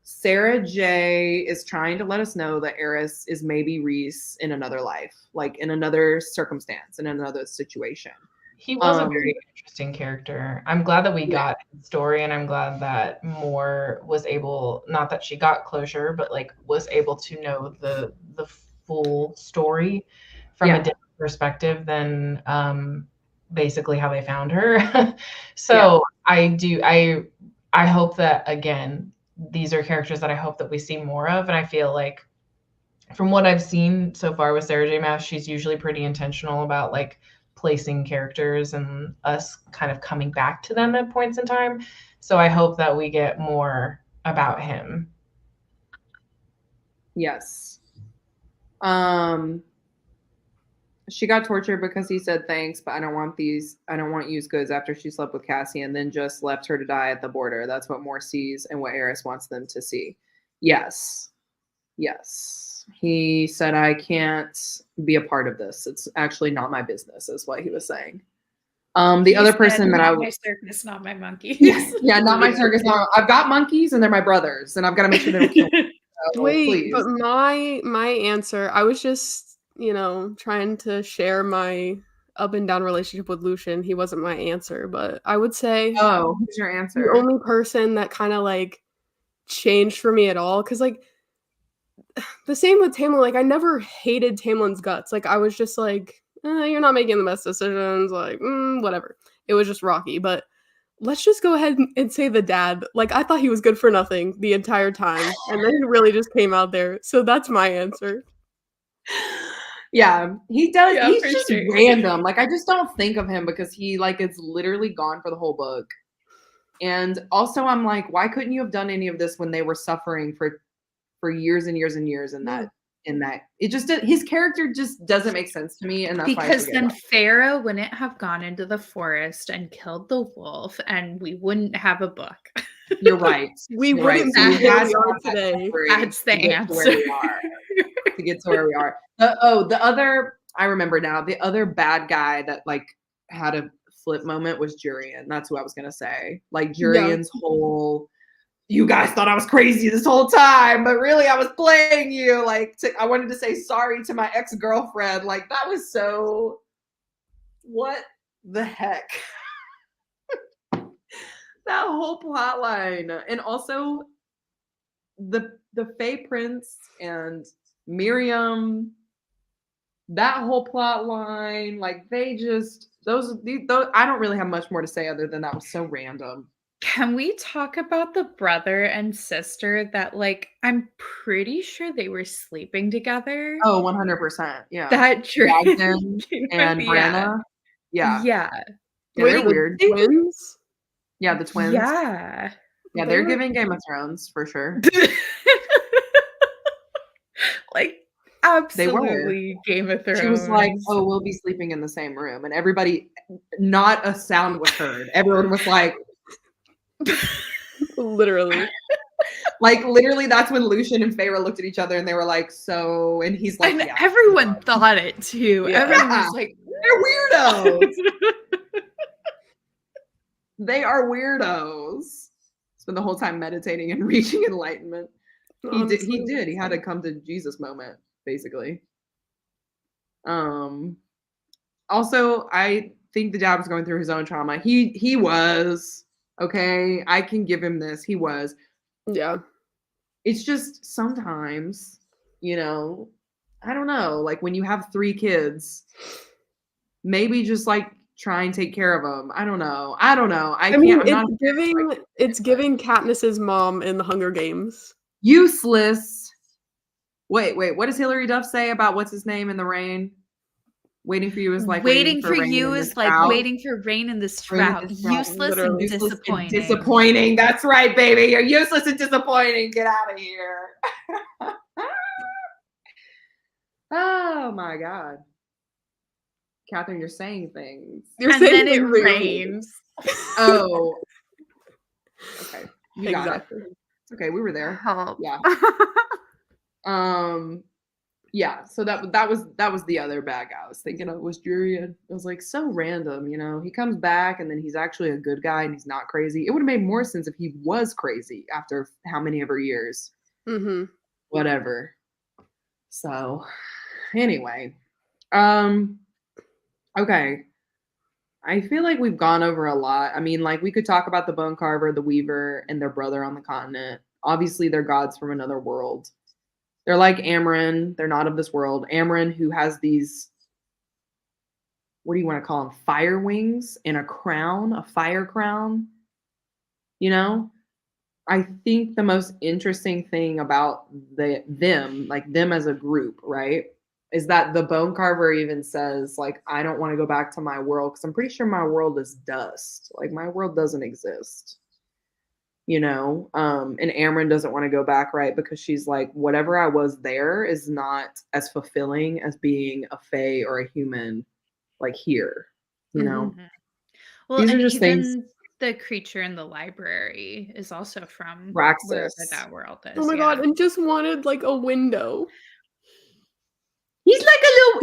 Sarah J is trying to let us know that Eris is maybe Rhys in another life, like in another circumstance, in another situation. He was a very interesting character. I'm glad that we got his story, and I'm glad that Moore was able, not that she got closure, but like was able to know the full story from a different perspective than basically how they found her. So I hope that, again, these are characters that I hope that we see more of. And I feel like from what I've seen so far with Sarah J Maas, she's usually pretty intentional about like placing characters and us kind of coming back to them at points in time. So I hope that we get more about him. Yes. She got tortured because he said thanks, but I don't want used goods after she slept with Cassian, then just left her to die at the border. That's what Moore sees and what Eris wants them to see. Yes. He said, I can't be a part of this. It's actually not my business, is what he was saying. The other person that my circus, not my monkey. Yeah, not my circus. I've got monkeys and they're my brothers, and I've got to make sure they don't kill me. So, wait, please. But my answer, I was just, trying to share my up and down relationship with Lucien. He wasn't my answer, but I would say, oh, who's your answer? The only person that kind of like changed for me at all, because like the same with Tamlin, like I never hated Tamlin's guts. Like I was just like, you're not making the best decisions, like whatever. It was just rocky. But let's just go ahead and say the dad. Like I thought he was good for nothing the entire time, and then he really just came out there. So that's my answer. Yeah, he does. Yeah, he's just random. Like I just don't think of him because he like is literally gone for the whole book. And also I'm like, why couldn't you have done any of this when they were suffering for years and years and years in that it just his character just doesn't make sense to me, and that's because then Feyre wouldn't have gone into the forest and killed the wolf, and we wouldn't have a book. You're right. We wouldn't be where we are today. That's the answer. To get to where we are. The other, I remember now, the other bad guy that like had a flip moment was Jurian. That's who I was gonna say. Like Jurian's whole, you guys thought I was crazy this whole time, but really I was playing you. Like I wanted to say sorry to my ex-girlfriend. Like that was so, what the heck? That whole plot line. And also the Fae Prince and Miriam, that whole plot line, like they just those I don't really have much more to say other than that was so random. Can we talk about the brother and sister that like I'm pretty sure they were sleeping together? Oh, 100%. Yeah. That Dragon and Brenna. Yeah. They're weird. Twins? Yeah, the twins. Yeah. Yeah, they're giving Game of Thrones for sure. Like absolutely Game of Thrones. She was like, oh, we'll be sleeping in the same room. And everybody, not a sound was heard. Everyone was like, literally. Like literally, that's when Lucien and Feyre looked at each other and they were like, "So," and he's like, And "Yeah." everyone thought it too. Yeah. Everyone was like, They're weirdos. They are weirdos. Spend the whole time meditating and reaching enlightenment. He did. He had a come to Jesus moment, basically. Also, I think the dad was going through his own trauma. He was, okay. I can give him this. He was. Yeah. It's just sometimes, you know, I don't know. Like when you have 3 kids, maybe just like try and take care of them. I don't know. I mean, can't. it's giving Katniss's mom in the Hunger Games. Useless. Wait. What does Hilary Duff say about what's his name in the rain? Waiting for you is like waiting for rain you in the is like drought. waiting for rain in this drought. Useless Literally. and Useless and disappointing. disappointing. That's right, baby. You're useless and disappointing. Get out of here. Oh my God. Catherine, you're saying things. You're And saying then it things that you're- rains. Oh. Okay. You got it. Exactly. It's okay. We were there. Help. Yeah. Yeah, so that was the other bad guy I was thinking of, was Jurian. It was like so random, you know. He comes back and then he's actually a good guy and he's not crazy. It would have made more sense if he was crazy after how many ever years. Mm-hmm. Whatever. So anyway. Okay. I feel like we've gone over a lot. I mean, like we could talk about the Bone Carver, the Weaver, and their brother on the continent. Obviously, they're gods from another world. They're like Amren. They're not of this world. Amren, who has these, what do you want to call them? Fire wings and a crown, a fire crown. You know, I think the most interesting thing about them as a group, right, is that the Bone Carver even says, like, I don't want to go back to my world because I'm pretty sure my world is dust. Like, my world doesn't exist. You know, and Amren doesn't want to go back, right? Because she's like, whatever I was there is not as fulfilling as being a fae or a human, like here, you know? Mhm. Well, These are and just even things. the creature in the library is also from Praxis. wherever that world is. Oh my God, and just wanted like a window. He's like a little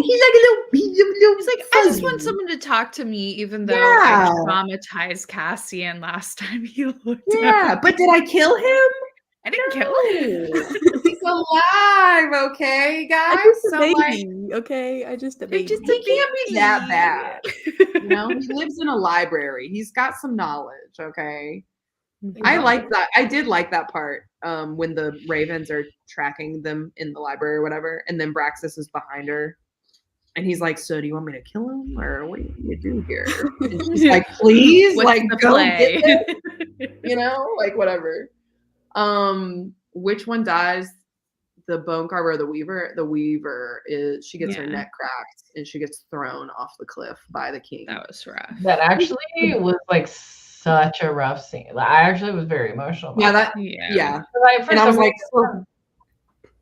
He's like, I just want fuzzy. someone to talk to me, even though Yeah. I traumatized Cassian last time he looked Yeah, at but did I kill him? I didn't kill him. He's alive, okay, guys? Just a So like, baby, okay? I just a They're baby. just he can't be that baby. bad. You know, he lives in a library. He's got some knowledge, okay? I like that. I did like that part when the ravens are tracking them in the library or whatever, and then Braxis is behind her, and he's like, "So, do you want me to kill him, or what do you do here?" And she's like, "Please, What's like, the go play? get them," you know, like whatever. Which one dies? The Bone Carver or the Weaver? The Weaver she gets her Yeah. neck cracked and she gets thrown off the cliff by the king. That was rough. That actually was like such a rough scene. Like, I actually was very emotional about Yeah, Yeah. and I was like,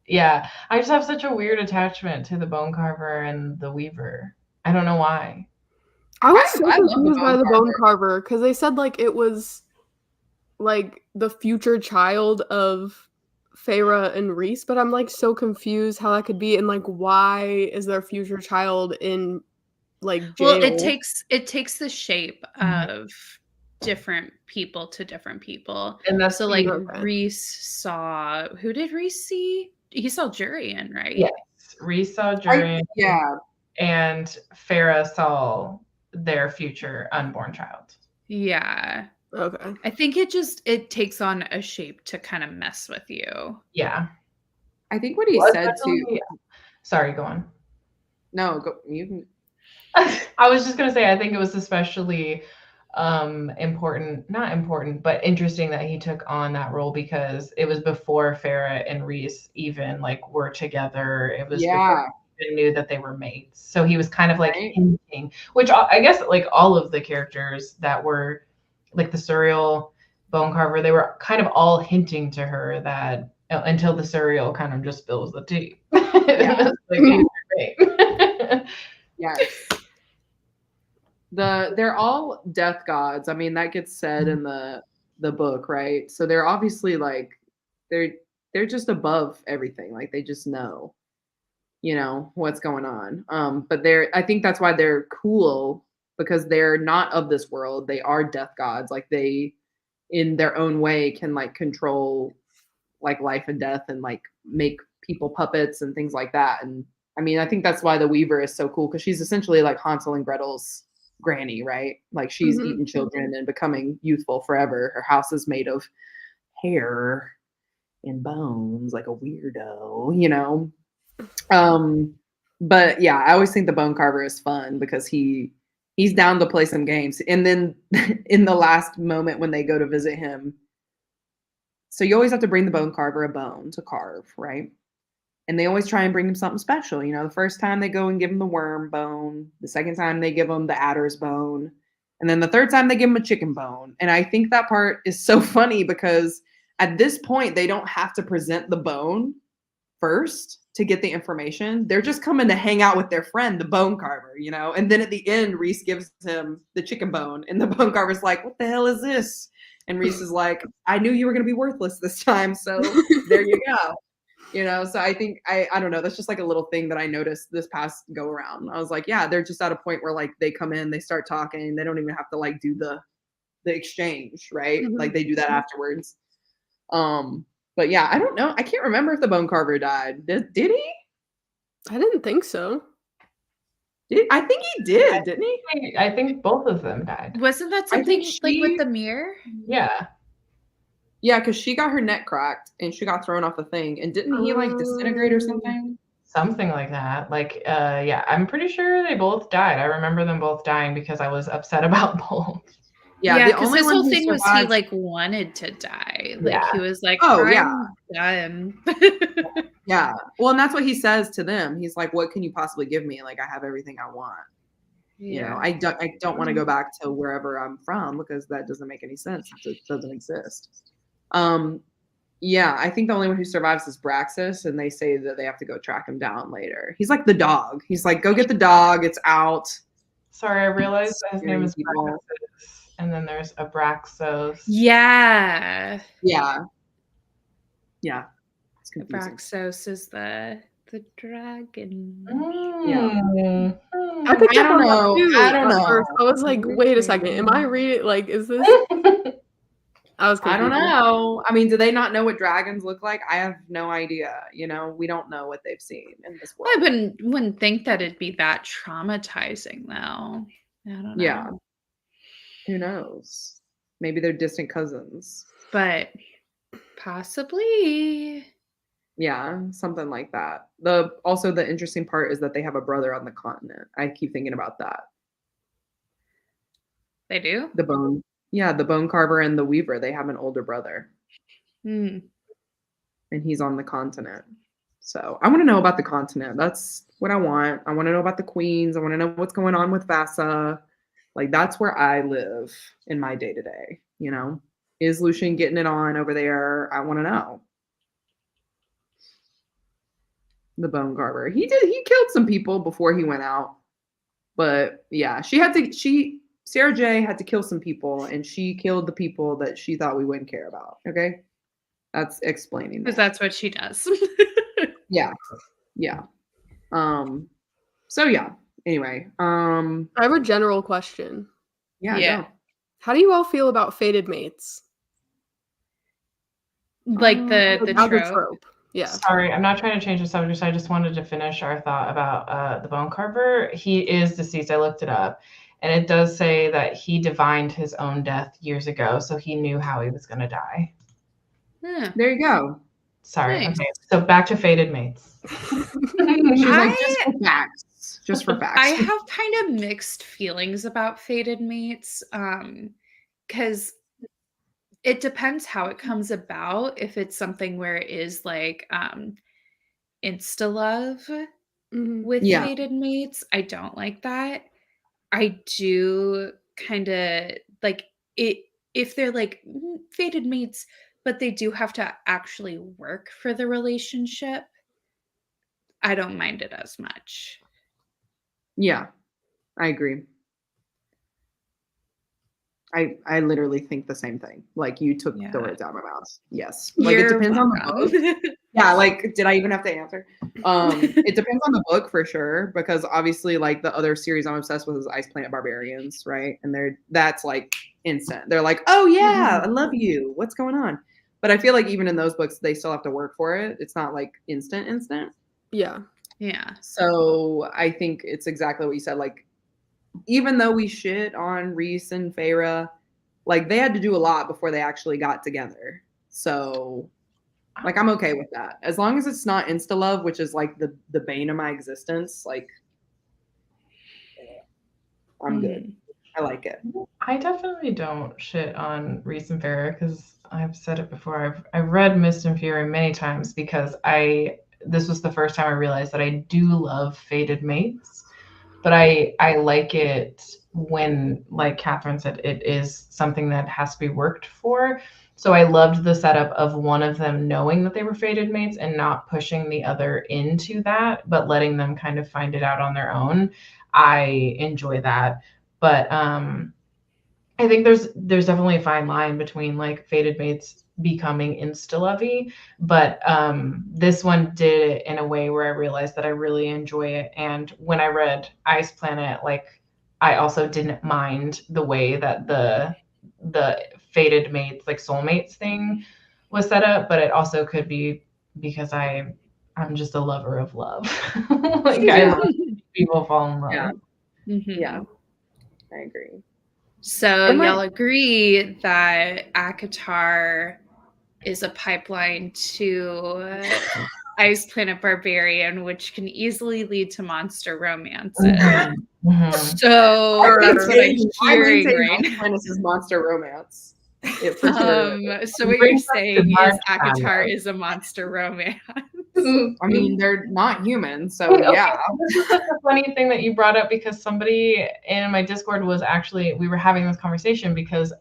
yeah, I just have such a weird attachment to the Bone Carver and the Weaver. I don't know why. I was so I love the confused by Bone the Bone Carver because they said like it was like the future child of Feyre and Rhys, but I'm like so confused how that could be, and like why is their future child in like jail? Well, it takes the shape of different people to different people. And that's So like Okay. Rhys saw, who did Rhys see? He saw Jurian, right? Yes. Rhys saw Jurian, yeah. and Feyre saw their future unborn child. Yeah. Okay. I think it takes on a shape to kind of mess with you. Yeah. I think what he Well, said too. especially- Sorry, go on. No, go. You can. I was just gonna say, I think it was especially not important, but interesting that he took on that role because it was before Feyre and Rhys even like were together. It was before he even knew that they were mates. So he was kind of like hinting, which I guess like all of the characters that were like the Surreal, Bone Carver, they were kind of all hinting to her that until the Surreal kind of just spills the tea. Yeah. Like, he's great. Yes. They're all death gods. I mean, that gets said in the book, right? So they're obviously like they're just above everything. Like they just know, what's going on. But I think that's why they're cool, because they're not of this world. They are death gods. Like they, in their own way, can like control like life and death and like make people puppets and things like that. And I mean, I think that's why the Weaver is so cool, because she's essentially like Hansel and Gretel's granny, right? Like she's eating children and becoming youthful forever. Her house is made of hair and bones, like a weirdo. But yeah, I always think the Bone Carver is fun because he's down to play some games. And then in the last moment when they go to visit him, so you always have to bring the Bone Carver a bone to carve, right? And they always try and bring him something special. The first time they go and give him the worm bone. The second time they give him the adder's bone. And then the third time they give him a chicken bone. And I think that part is so funny because at this point, they don't have to present the bone first to get the information. They're just coming to hang out with their friend, the Bone Carver, And then at the end, Reese gives him the chicken bone. And the Bone Carver's like, what the hell is this? And Reese is like, I knew you were going to be worthless this time. So there you go. So I think, I don't know, that's just like a little thing that I noticed this past go around. I was like, yeah, they're just at a point where like they come in, they start talking. They don't even have to like do the exchange, right? Like they do that afterwards. But yeah, I don't know. I can't remember if the Bone Carver died. Did he? I didn't think so. I think he did, didn't he? I think both of them died. Wasn't that something like with the mirror? Yeah. Yeah, because she got her neck cracked and she got thrown off the thing. And didn't he like disintegrate or something? Something like that. Like, yeah, I'm pretty sure they both died. I remember them both dying because I was upset about both. Yeah, because his whole thing was he like wanted to die. Like he was like, oh yeah, done. Yeah. Well, and that's what he says to them. He's like, what can you possibly give me? Like, I have everything I want. Yeah. I don't want to go back to wherever I'm from because that doesn't make any sense. It doesn't exist. Yeah, I think the only one who survives is Braxis, and they say that they have to go track him down later. He's like the dog. He's like, go get the dog. It's out. Sorry, I realized that his name is Braxis, and then there's Abraxos. Yeah. Yeah. Yeah. Abraxos is the dragon. Yeah. I picked up on that too. I don't know. First. I was like, wait a second. Am I reading? Like, is this? I was confused. I don't know. I mean, do they not know what dragons look like? I have no idea. We don't know what they've seen in this world. I wouldn't think that it'd be that traumatizing, though. I don't know. Yeah. Who knows? Maybe they're distant cousins. But possibly. Yeah, something like that. Also, the interesting part is that they have a brother on the continent. I keep thinking about that. They do? The Bone Carver and the Weaver, they have an older brother. And he's on the continent. So I want to know about the continent. That's what I want. I want to know about the queens. I want to know what's going on with Vasa. Like, that's where I live in my day-to-day, Is Lucien getting it on over there? I want to know. The Bone Carver. He killed some people before he went out. But yeah, Sarah J had to kill some people, and she killed the people that she thought we wouldn't care about. Okay? That's explaining that. Because that's what she does. Yeah. Yeah. So yeah. Anyway. I have a general question. Yeah. Go. How do you all feel about fated mates? Like the trope. Yeah. Sorry, I'm not trying to change the subject. I just wanted to finish our thought about the Bone Carver. He is deceased. I looked it up. And it does say that he divined his own death years ago, so he knew how he was going to die. There you go. Sorry. Nice. Okay, so back to fated mates. She's like, just for facts. Just for facts. I have kind of mixed feelings about fated mates, because it depends how it comes about. If it's something where it is like insta love with fated mates, I don't like that. I do kind of like it if they're like fated mates, but they do have to actually work for the relationship. I don't mind it as much. Yeah, I agree. I literally think the same thing. Like you took Yeah. the words out of my mouth. Yes. Like it You're depends on the welcome. book. Yeah, like did I even have to answer? It depends on the book for sure, because obviously like the other series I'm obsessed with is Ice Planet Barbarians, right? And that's like instant. They're like, "Oh yeah, I love you. What's going on?" But I feel like even in those books they still have to work for it. It's not like instant. Yeah. Yeah. So I think it's exactly what you said. Like, even though we shit on Reese and Feyre, like they had to do a lot before they actually got together. So, like, I'm okay with that as long as it's not insta love, which is like the bane of my existence. Like, I'm good. I like it. I definitely don't shit on Reese and Feyre because I've said it before. I've read Mist and Fury many times because this was the first time I realized that I do love fated mates, but I like it when, like Catherine said, it is something that has to be worked for. So I loved the setup of one of them knowing that they were fated mates and not pushing the other into that, but letting them kind of find it out on their own. I enjoy that. But I think there's definitely a fine line between like fated mates becoming insta-lovey, but this one did it in a way where I realized that I really enjoy it. And when I read Ice Planet, like I also didn't mind the way that the fated mates, like soulmates thing was set up, but it also could be because I'm just a lover of love. Like I love people fall in love. Yeah. Mhm. Yeah. I agree. So And, like- y'all agree that ACOWAR is a pipeline to Ice Planet Barbarian, which can easily lead to monster romances. Mhm. So that's what I'm I wouldn't hearing say right Ice Planet is monster romance. It for sure. So what you're Brings up the saying is dark ACOWAR side. is a monster romance. I mean, they're not human, so Wait, okay, yeah. This is such a funny thing that you brought up because somebody in my Discord was actually, we were having this conversation because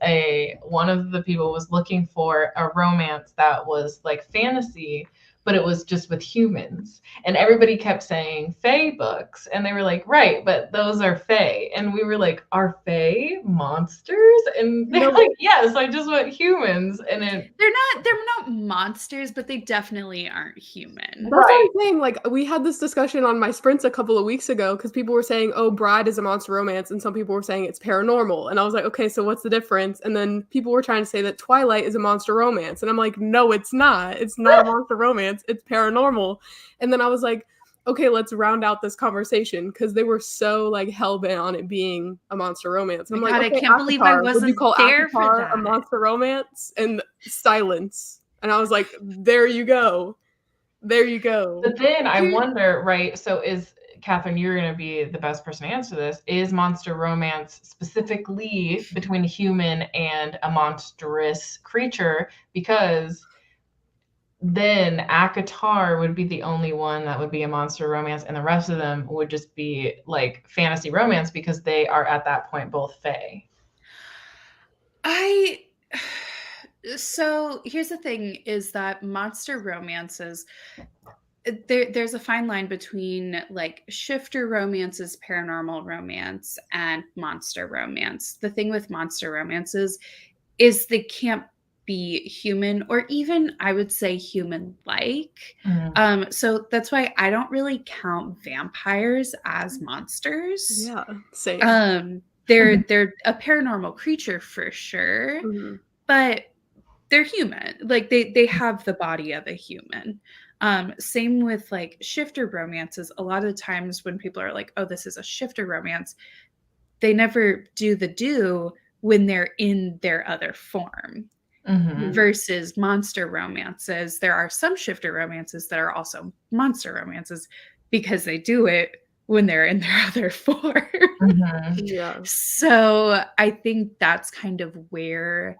one of the people was looking for a romance that was like fantasy, but it was just with humans. And everybody kept saying Fae books. And they were like, right, but those are Fae. And we were like, are Fae monsters? And they're like, yes, I just want humans. And They're not monsters, but they definitely aren't human. That's what I'm saying. Like, we had this discussion on my sprints a couple of weeks ago because people were saying, oh, Bride is a monster romance, and some people were saying it's paranormal. And I was like, okay, so what's the difference? And then people were trying to say that Twilight is a monster romance. And I'm like, no, it's not. It's not a monster romance. It's paranormal. And then I was like, okay, let's round out this conversation because they were so like hell-bent on it being a monster romance. And I'm God, like, okay, I can't believe I would you wasn't call there for ACOWAR that. a monster romance? And silence. And I was like, there you go. There you go. But then I wonder, right? So is Catherine, you're going to be the best person to answer this. Is monster romance specifically between a human and a monstrous creature? Because then ACOWAR would be the only one that would be a monster romance, and the rest of them would just be like fantasy romance because they are at that point both Fae. So here's the thing is that monster romances, there's a fine line between like shifter romances, paranormal romance, and monster romance. The thing with monster romances is they can't be human or even I would say human-like. So that's why I don't really count vampires as monsters. Yeah, same. They're a paranormal creature for sure, but they're human. Like they have the body of a human. Same with like shifter romances. A lot of times when people are like, oh, this is a shifter romance, they never do when they're in their other form. Versus monster romances. There are some shifter romances that are also monster romances because they do it when they're in their other form. Yeah. So I think that's kind of where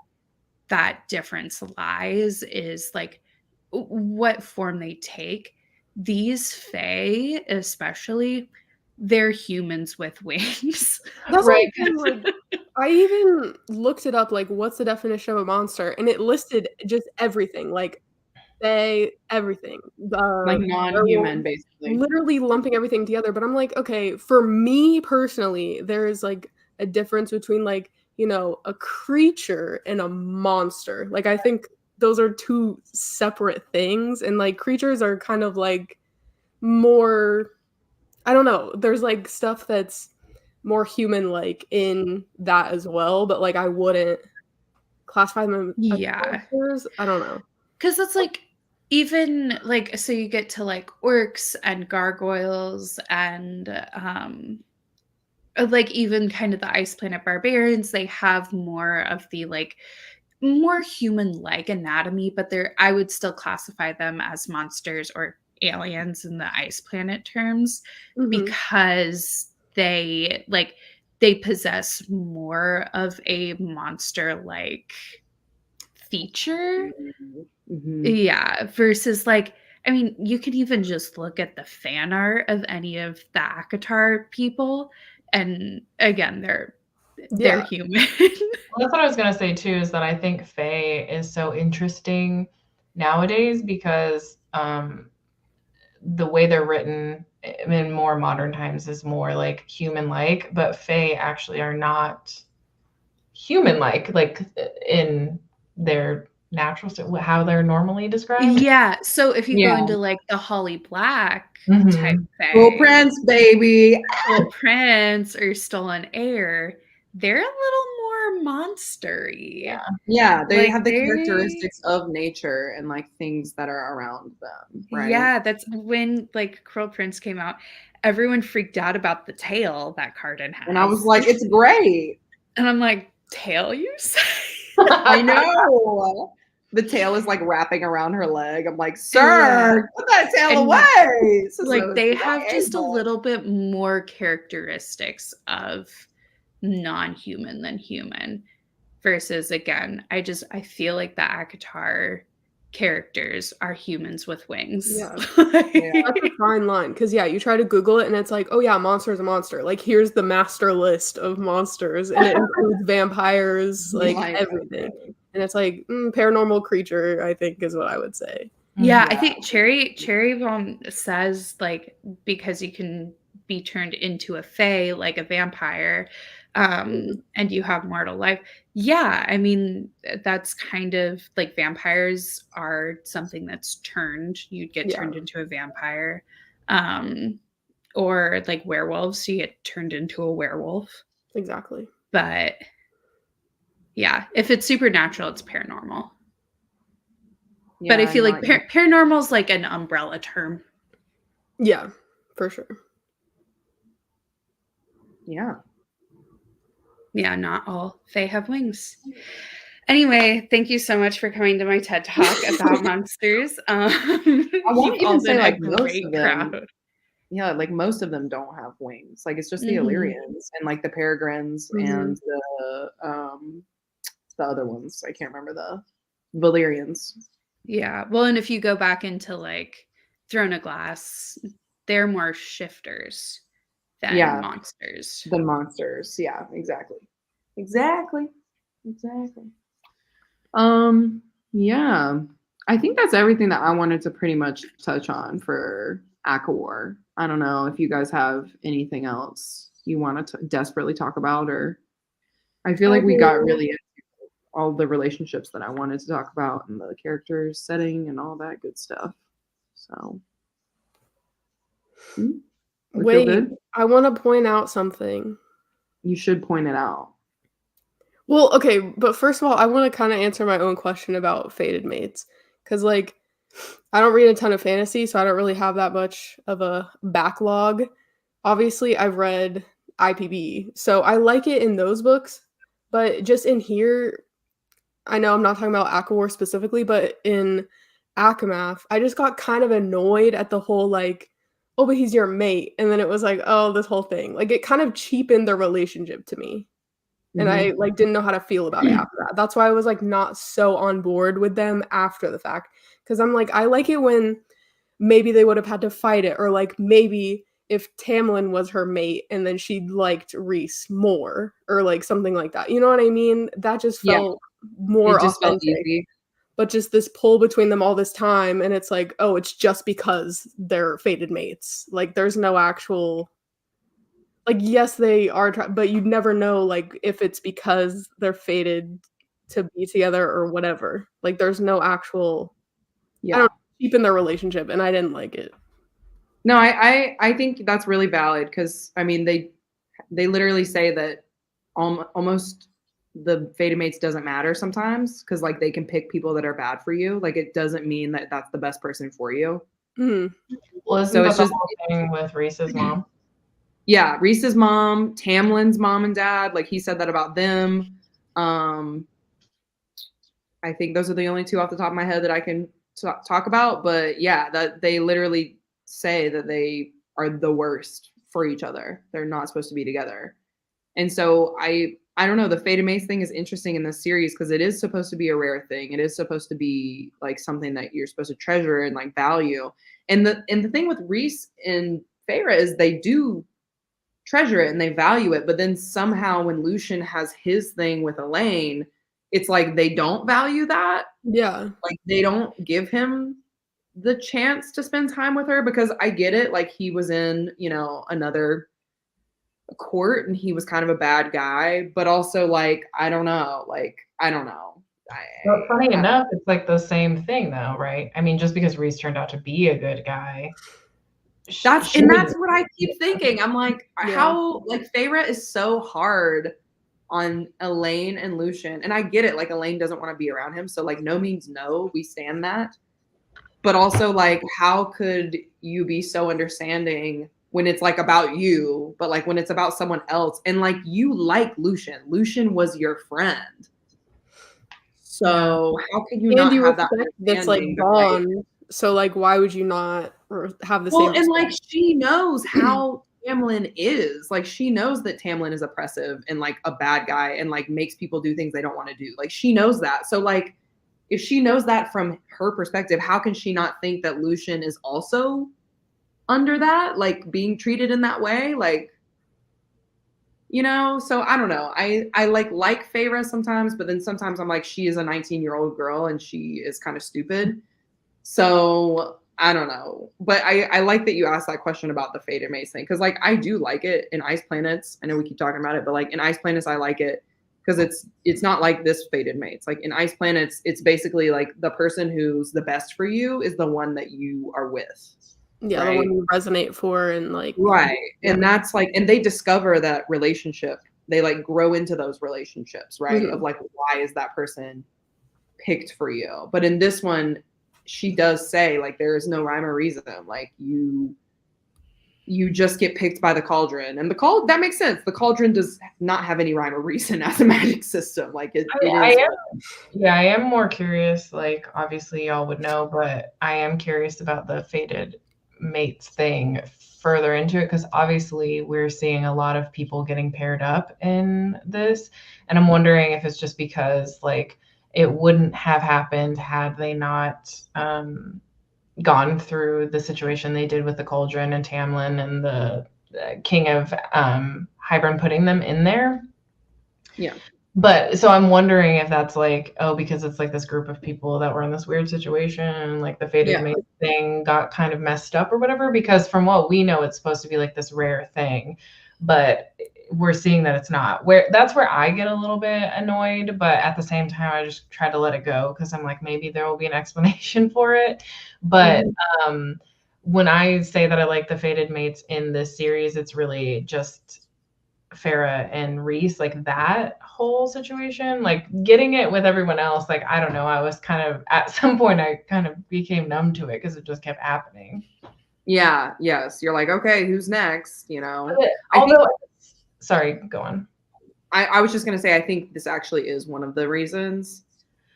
that difference lies, is like what form they take. These Fae, especially, they're humans with wings. That's right. Like, I even looked it up, like, what's the definition of a monster? And it listed just everything, like, everything. Like non-human, basically. Literally lumping everything together. But I'm like, okay, for me personally, there is like a difference between like you know, a creature and a monster. Like, I think those are two separate things, and like creatures are kind of like more, I don't know, there's like stuff that's more human like in that as well, but like I wouldn't classify them as Yeah. monsters. I don't know. Because it's like, even like, so you get to like orcs and gargoyles and like even kind of the Ice Planet barbarians, they have more of the like more human-like anatomy, but I would still classify them as monsters or aliens in the Ice Planet terms, because they possess more of a monster-like feature. Yeah, versus like, I mean, you can even just look at the fan art of any of the ACOWAR people, and again, they're human. Well, that's what I was gonna say too, is that I think Fae is so interesting nowadays because the way they're written in more modern times is more like human-like, but Fae actually are not human-like, like in their natural state, how they're normally described. Yeah, so if you go Yeah. into like the Holly Black Mhm. type Little thing, Prince, baby. Little Prince or Stolen Heir, they're a little more monster-y. Yeah, they Like, have the they- characteristics of nature and like things that are around them, right? Yeah, that's when like Cruel Prince came out. Everyone freaked out about the tail that Cardin has. And I was like, it's great. And I'm like, tail, you say? I know. The tail is like wrapping around her leg. I'm like, sir, put that tail And, away. This is like, a they have just a triangle. little bit more characteristics of non-human than human. Versus, again, I feel like the ACOWAR characters are humans with wings. Yeah. Yeah. That's a fine line, because you try to Google it and it's like, oh yeah, monster is a monster. Like, here's the master list of monsters, and it includes vampires, like everything. And it's like paranormal creature, I think, is what I would say. Yeah, I think Cherry Bomb says like, because you can be turned into a fae like a vampire, and you have mortal life. Yeah, I mean, that's kind of like vampires are something that's turned. You'd get turned into a vampire. Or like werewolves, you get turned into a werewolf. Exactly. But yeah, if it's supernatural, it's paranormal. But I feel like paranormal is like an umbrella term. Yeah, for sure. Yeah. Yeah, not all fae have wings. Anyway, thank you so much for coming to my TED Talk about monsters. I won't even say like most of them. crowd. Yeah, like most of them don't have wings. Like it's just the Illyrians and like the Peregrines and the other ones. I can't remember the Valyrians. Yeah. Well, and if you go back into like Throne of Glass, they're more shifters than monsters. The monsters. Yeah, exactly. Exactly. Yeah. I think that's everything that I wanted to pretty much touch on for ACOWAR. I don't know if you guys have anything else you want to desperately talk about, or I feel like we got really into all the relationships that I wanted to talk about and the characters, setting, and all that good stuff. So, wait, I want to point out something. You should point it out. Well, okay, but first of all, I want to kind of answer my own question about fated mates, because like I don't read a ton of fantasy, so I don't really have that much of a backlog. Obviously, I've read IPB, so I like it in those books, but just in here, I know I'm not talking about ACOWAR specifically, but in Akamath, I just got kind of annoyed at the whole like, oh, but he's your mate, and then it was like, oh, this whole thing. Like, it kind of cheapened the relationship to me. And I like didn't know how to feel about it after that. That's why I was like not so on board with them after the fact. Because I'm like, I like it when maybe they would have had to fight it, or like maybe if Tamlin was her mate and then she liked Rhys more, or like something like that. You know what I mean? That just felt more authentic. Felt easy. But just this pull between them all this time, and it's like, oh, it's just because they're fated mates. Like, there's no actual like, yes, they are, but you'd never know, like, if it's because they're fated to be together or whatever. Like, there's no actual, I don't know, cheapen their relationship, and I didn't like it. No, I think that's really valid because I mean they literally say that almost the fated mates doesn't matter sometimes because like they can pick people that are bad for you. Like it doesn't mean that that's the best person for you. Mhm. Well, isn't So that it's the just whole thing with Reese's mom? yeah, Reese's mom, Tamlin's mom and dad, like he said that about them. I think those are the only two off the top of my head that I can talk about. But yeah, that they literally say that they are the worst for each other. They're not supposed to be together. And so I don't know, the fated mates thing is interesting in this series because it is supposed to be a rare thing. It is supposed to be like something that you're supposed to treasure and like value. And the thing with Reese and Feyre is they do treasure it and they value it, but then somehow when Lucien has his thing with Elain, it's like they don't value that. Yeah. Like they don't give him the chance to spend time with her because I get it. Like he was in, you know, another court and he was kind of a bad guy, but also like, I don't know. Well, funny enough, it's like the same thing though, right? I mean, just because Reese turned out to be a good guy. That's what I keep thinking. I'm like, how like Feyre is so hard on Elain and Lucien. And I get it, like Elain doesn't want to be around him. So like no means no, we stand that. But also like how could you be so understanding when it's like about you, but like when it's about someone else and like you like Lucien. Lucien was your friend. So how could you not have that that's like gone? So like why would you not have the same? Well, and like she knows how Tamlin is. Like she knows that Tamlin is oppressive and like a bad guy and like makes people do things they don't want to do. Like she knows that. So like if she knows that from her perspective, how can she not think that Lucien is also under that, like being treated in that way? Like, you know, so I don't know. I like Feyre sometimes, but then sometimes I'm like, she is a 19-year-old girl and she is kind of stupid. So I don't know. But I like that you asked that question about the fated mates thing. Cause like I do like it in Ice Planets. I know we keep talking about it, but like in Ice Planets, I like it because it's not like this fated mates. Like in Ice Planets, it's basically like the person who's the best for you is the one that you are with. Yeah, right? The one you resonate for and like right. Yeah. And that's like, and they discover that relationship. They like grow into those relationships, right? Mm-hmm. Of like, why is that person picked for you? But in this one, she does say like there is no rhyme or reason. Like you just get picked by the cauldron, and that makes sense. The cauldron does not have any rhyme or reason as a magic system. Like it is. I am more curious. Like obviously y'all would know, but I am curious about the fated mates thing further into it because obviously we're seeing a lot of people getting paired up in this, and I'm wondering if it's just because like it wouldn't have happened had they not gone through the situation they did with the cauldron and Tamlin and the king of Hybern putting them in there. Yeah. But so I'm wondering if that's like, oh, because it's like this group of people that were in this weird situation and like the fated mate thing got kind of messed up or whatever, because from what we know, it's supposed to be like this rare thing, but we're seeing that it's not. That's where I get a little bit annoyed, but at the same time, I just try to let it go because I'm like, maybe there will be an explanation for it. But when I say that I like the fated mates in this series, it's really just Feyre and Reese, like that whole situation, like getting it with everyone else. Like, I don't know. I was kind of, at some point, I kind of became numb to it because it just kept happening. Yeah. Yes. You're like, okay, who's next? You know, sorry, go on. I was just going to say, I think this actually is one of the reasons.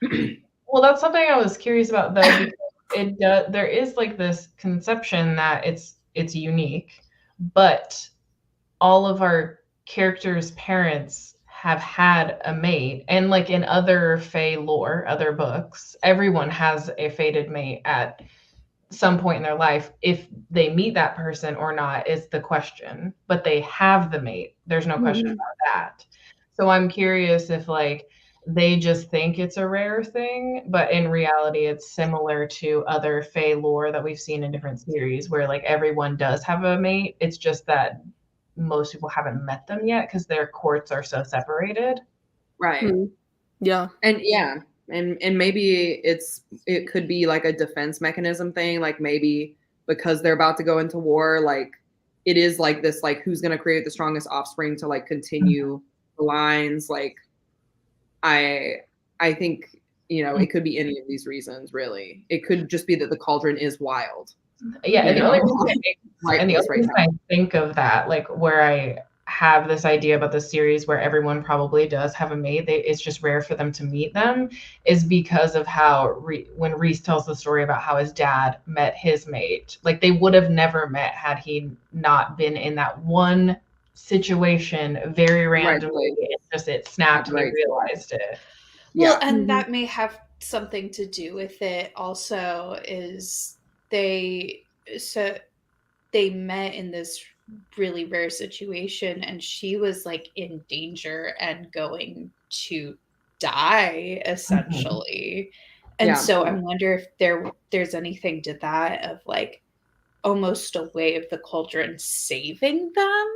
Well, that's something I was curious about though, because there is like this conception that it's unique, but all of our characters' parents have had a mate, and like in other Fae lore, other books, everyone has a fated mate at some point in their life. If they meet that person or not is the question, but they have the mate. There's no question about that. So I'm curious if like they just think it's a rare thing, but in reality it's similar to other Fae lore that we've seen in different series where like everyone does have a mate. It's just that most people haven't met them yet because their courts are so separated. Right. Mm. Yeah. And yeah, and maybe it could be like a defense mechanism thing, like maybe because they're about to go into war, like it is like this, like who's going to create the strongest offspring to like continue the lines. Like I think, you know, it could be any of these reasons, really. It could just be that the cauldron is wild. Yeah, and the only reason Right I think of that, like where I have this idea about the series where everyone probably does have a mate, it's just rare for them to meet them, is because of how when Rhys tells the story about how his dad met his mate, like they would have never met had he not been in that one situation very randomly. It's just it snapped and he realized it. Well, and that may have something to do with it also, is they met in this really rare situation, and she was like in danger and going to die essentially. And so I wonder if there's anything to that, of like almost a way of the cauldron saving them.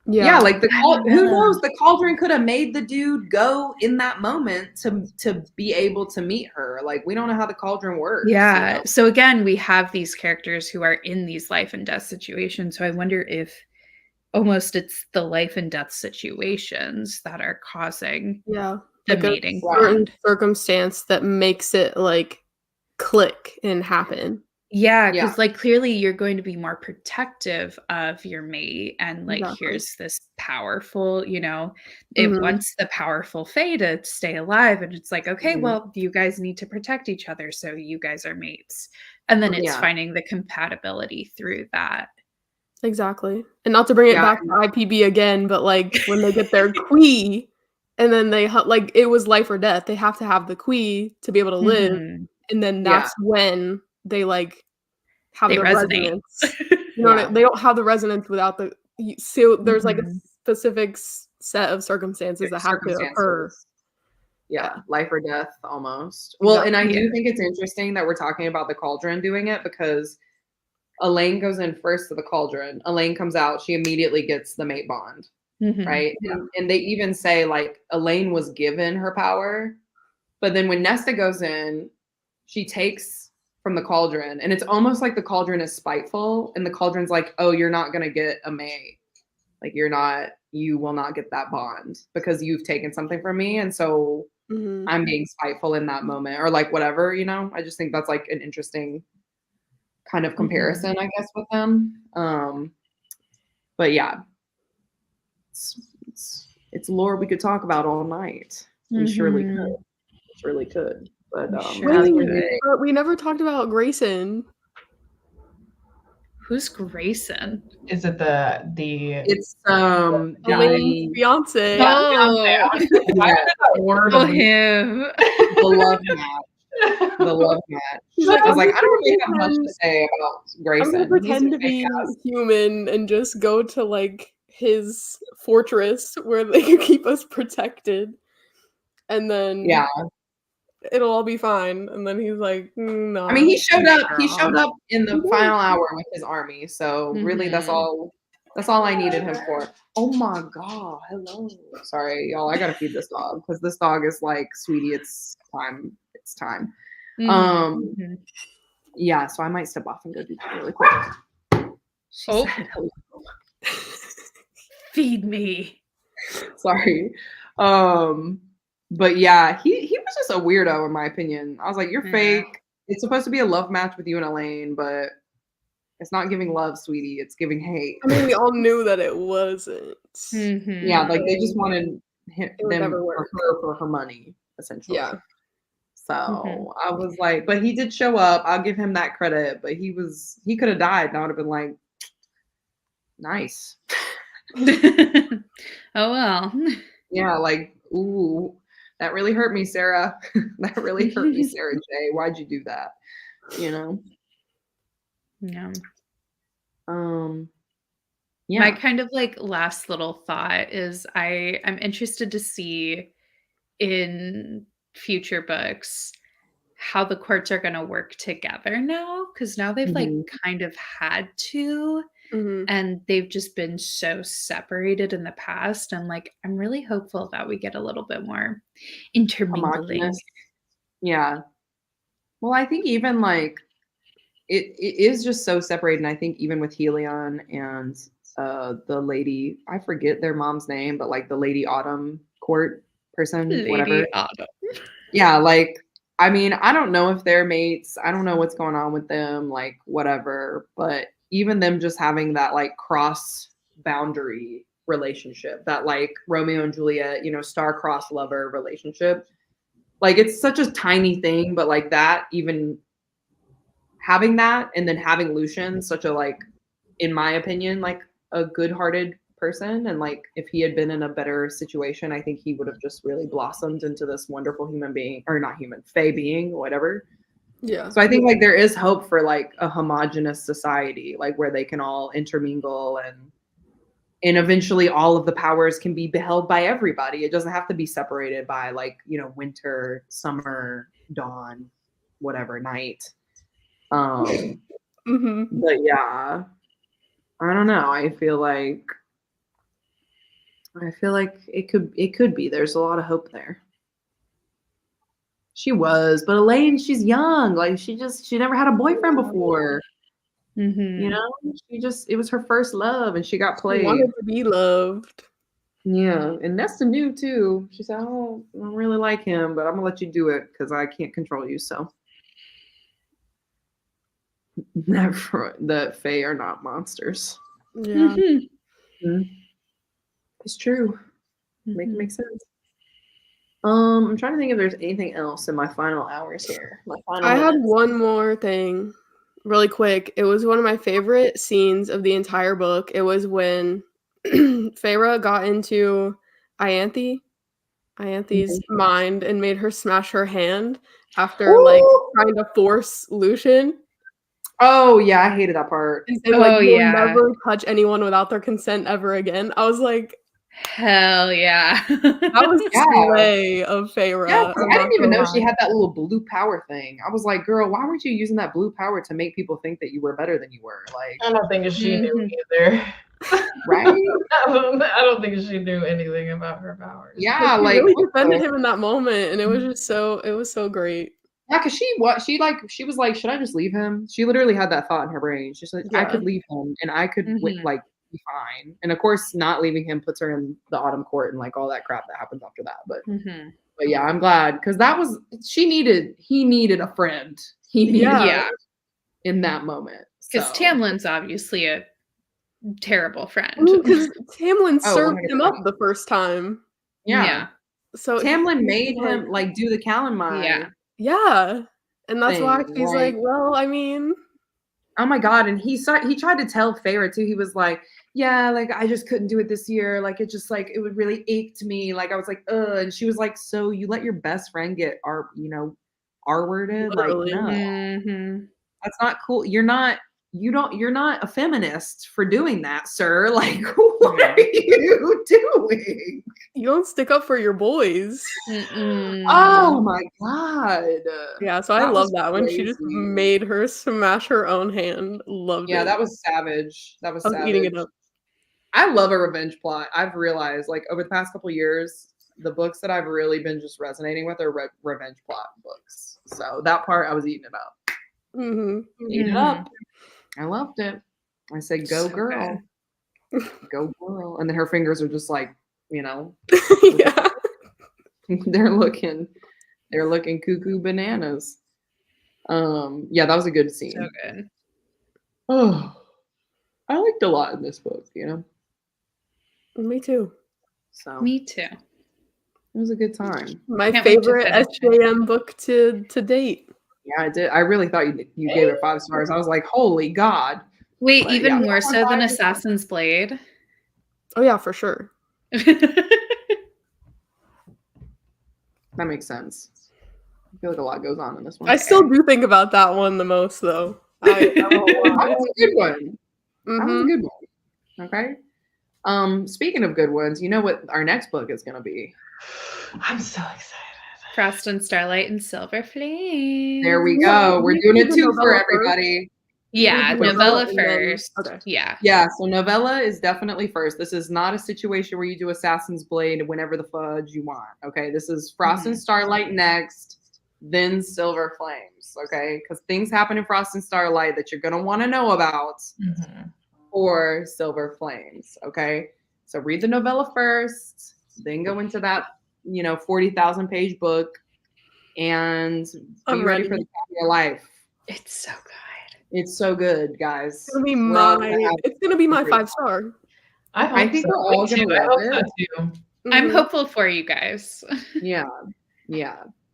Yeah, like who knows, the cauldron could have made the dude go in that moment to be able to meet her. Like we don't know how the cauldron works. Yeah. You know? So again, we have these characters who are in these life and death situations. So I wonder if almost it's the life and death situations that are causing the like mating a certain bond. circumstance that makes it like click and happen. Yeah, because like clearly you're going to be more protective of your mate, and like here's this powerful, you know, it wants the powerful Fae to stay alive, and it's like, okay, well, you guys need to protect each other, so you guys are mates. And then it's finding the compatibility through that. Exactly. And not to bring it back to IPB again, but like when they get their Quee, and then they like it was life or death. They have to have the Quee to be able to live, and then that's when they like have the resonance. You know, they don't have the resonance without the. So there's like a specific set of circumstances that have to occur. Yeah, life or death almost. Well, and I do think it's interesting that we're talking about the cauldron doing it, because Elain goes in first to the cauldron. Elain comes out. She immediately gets the mate bond, right? And they even say like Elain was given her power, but then when Nesta goes in, she takes from the cauldron, and it's almost like the cauldron is spiteful, and the cauldron's like, oh, you're not gonna get a mate, like you will not get that bond because you've taken something from me, and so I'm being spiteful in that moment, or like whatever, you know. I just think that's like an interesting kind of comparison, I guess, with them. But yeah, it's lore we could talk about all night. We surely could. But we never talked about Grayson. Who's Grayson? Is it it's Elain's fiance. Him. The love match. The love match. I was like, I don't really have much to say about Grayson. I'm gonna pretend to be human and just go to like his fortress where they can keep us protected, and then it'll all be fine. And then he's like, no. I mean, he showed up in the final hour with his army. So really that's all I needed him for. Oh my God. Hello. Sorry, y'all. I gotta feed this dog because this dog is like, sweetie, it's time. It's time. Yeah, so I might step off and go do that really quick. Feed me. Sorry. But yeah, he was just a weirdo in my opinion. I was like, you're fake. It's supposed to be a love match with you and Elain, but it's not giving love, sweetie. It's giving hate. I mean, we all knew that it wasn't. Yeah, like they just wanted her for her money, essentially. Yeah. So I was like, but he did show up. I'll give him that credit. But he could have died, and I would have been like, nice. Oh well. Yeah, like, ooh. That really hurt me, Sarah. That really hurt me, Sarah J. Why'd you do that? You know? Yeah. Yeah. My kind of like last little thought is I'm interested to see in future books how the courts are going to work together now, because now they've like kind of had to. Mhm. and they've just been so separated in the past. And like, I'm really hopeful that we get a little bit more intermingling. Homogenous. Yeah. Well, I think even like it is just so separated. And I think even with Helion and the lady, I forget their mom's name, but like the Lady Autumn court person, whatever. Lady Autumn. Yeah, like I mean, I don't know if they're mates. I don't know what's going on with them, like whatever. But even them just having that like cross boundary relationship, that like Romeo and Juliet, star-crossed lover relationship. Like it's such a tiny thing, but like that, even having that and then having Lucien, such a like, in my opinion, like a good-hearted person, and like if he had been in a better situation, I think he would have just really blossomed into this wonderful human being, or not human, Fey being, whatever. Yeah. So I think like there is hope for like a homogenous society, like where they can all intermingle and eventually all of the powers can be beheld by everybody. It doesn't have to be separated by like, winter, summer, dawn, whatever, night. Mhm. But yeah, I don't know. I feel like it could be. There's a lot of hope there. She was, but Elain, she's young. Like she never had a boyfriend before. Mhm. It was her first love, and she got She played. wanted to be loved. Yeah, and Nesta knew too. She said, "Oh, I don't really like him, but I'm gonna let you do it because I can't control you." So, never that Fae are not monsters. Yeah. Mhm. It's true. Make it Mhm. make sense. I'm trying to think if there's anything else in my final hours here. My final I had minutes. one more thing really quick. It was one of my favorite scenes of the entire book. It was when Feyre got into Ianthe's mind and made her smash her hand after like Ooh! trying to force Lucien Oh yeah, I hated that part. and say like Oh, you'll yeah. never touch anyone without their consent ever again. I was like, Hell yeah. that was Yeah. slay of Feyre. Yeah, 'cause I'm I not didn't even gonna know she lie. had that little blue power thing. I was like, girl, why weren't you using that blue power to make people think that you were better than you were? Like, I don't think she knew Mhm. either. right? I don't think she knew anything about her powers. Yeah, She like really what defended the- him in that moment, and it was just it was so great. Yeah, because she was like, should I just leave him? She literally had that thought in her brain. She said, I Yeah. could leave him and I could Mhm. like be fine. And of course, not leaving him puts her in the autumn court and like all that crap that happens after that. But Mhm. yeah, I'm glad because he needed a friend. He needed Yeah. Yeah. in that moment. Because So. Tamlin's obviously a terrible friend. Because Tamlin Oh, served him up 100%. the first time. Yeah. So Tamlin he's made like, him like do the Calamai Yeah. yeah. And that's why thing. she's like, well, I mean, Oh my God. And he tried to tell Feyre too. He was like, yeah, like I just couldn't do it this year. Like it just like it would really ache to me. Like I was like, and she was like, so you let your best friend get R-worded? Like, literally. no, Mhm. that's not cool. You're not a feminist for doing that, sir. Like, what Yeah. are you doing? You don't stick up for your boys. Mm-mm. Oh my God. Yeah, so I That love was that when she just crazy. made her smash her own hand. Loved Yeah, it. that was savage. That was I was savage. eating it up. I love a revenge plot. I've realized, like, over the past couple years, the books that I've really been just resonating with are revenge plot books. So that part, I was eating it up. Mm-hmm. Eat it up. I loved it. I said, "Go, So girl, go, girl," and then her fingers are just like, Yeah. they're looking cuckoo bananas. Yeah, that was a good scene. So good. Oh, I liked a lot in this book. Me too. So Me too. it was a good time. My Can't wait to favorite finish it. SJM book to date. Yeah, I did. I really thought you gave it 5 stars. I was like, holy God. Wait, But even yeah, more so than 4.5. Assassin's Blade? Oh yeah, for sure. That makes sense. I feel like a lot goes on in this one. I still do think about that one the most, though. That was a good one. That was a Mhm. good one. Okay. Speaking of good ones, you know what our next book is going to be? I'm so excited. Frost and Starlight and Silver Flame. There we Yeah, go. We're we doing need it the too for novella first. everybody. Yeah, Would you novella and then- first. Okay. Yeah. Yeah, so novella is definitely first. This is not a situation where you do Assassin's Blade whenever the fudge you want. Okay, this is Frost and Starlight next, then Silver Flames. Okay, because things happen in Frost and Starlight that you're gonna want to know about, or Silver Flames. Okay, so read the novella first, then go into that 40,000 page book, and be I'm ready ready. for the time of your life. It's so good. It's so good, guys. It's gonna be We're all my gonna have- it's gonna be my 5-star. I think so. we're all Me too. gonna I love hope so it. too. I'm Mhm. hopeful for you guys. Yeah.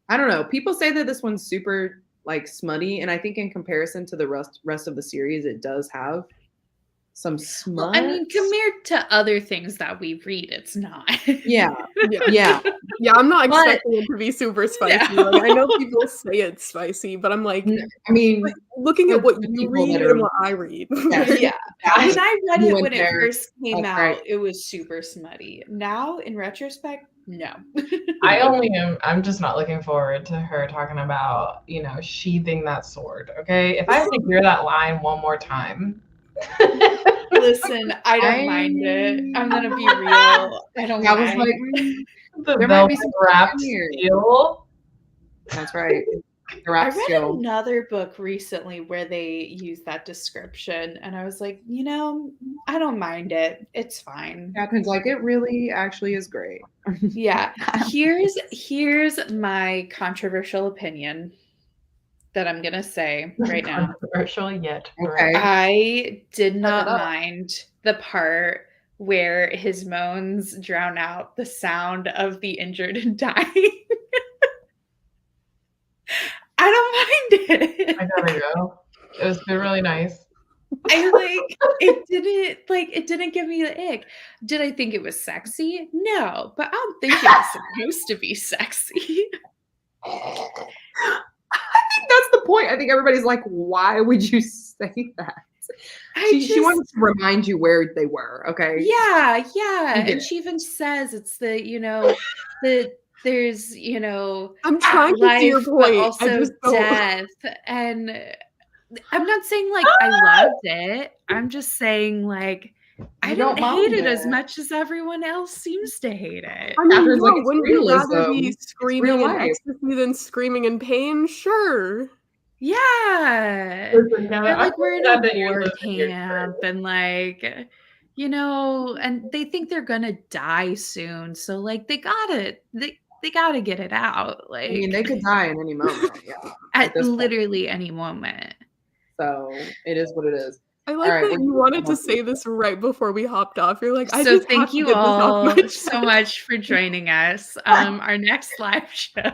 I don't know. People say that this one's super like smutty, and I think in comparison to the rest of the series, it does have some smut. Well, I mean, compared to other things that we read, it's not. Yeah. Yeah. Yeah. Yeah, I'm not But- expecting it to be super spicy. No. Like, I know people say it's spicy, but I'm like, I mean, looking at for what the you people read that are- and what I read. Yeah. Yeah. When I read You it went when it there. first came That's out, right. it was super smutty. Now, in retrospect, no. I'm just not looking forward to her talking about, sheathing that sword. Okay. If I have to hear that line one more time. Listen, I don't mind it. I'm gonna be real. I don't I was mind. like, The There might be velvet some wrapped in here. steel. that's right. The I rap read skill. another book recently where they use that description, and I was like, I don't mind it. It's fine. Catherine's like, it really actually is great. Yeah. Here's my controversial opinion that I'm gonna say right now. Controversial yet. Okay. I did not up. mind the part where his moans drown out the sound of the injured and dying. I don't mind it. I gotta go. It was really nice. It didn't give me the ick. Did I think it was sexy? No, but I don't think it was supposed to be sexy. I think that's the point. I think everybody's like, why would you say that? She wanted to remind you where they were, okay? Yeah, You and get she even says it's there's I'm trying to see your life, point. but I also just don't. death. And I'm not saying like I loved it. I'm just saying like I You don't didn't hate mind it as it. much as everyone else seems to hate it. I mean, Catherine's like, yeah, it's wouldn't you rather realism. be It's screaming real in life. ecstasy than screaming in pain? Sure. Yeah. Listen, Kevin, They're I'm like we're in glad a that you're war living your camp and like and they think they're gonna die soon. So like they gotta get it out. Like I mean, they could die in any moment. Yeah. at this point. literally any moment. So it is what it is. I like right, that we're- you wanted to say this right before we hopped off. You're like, I So just have thank to you get this off all my so chest. much for joining us. Our next live show.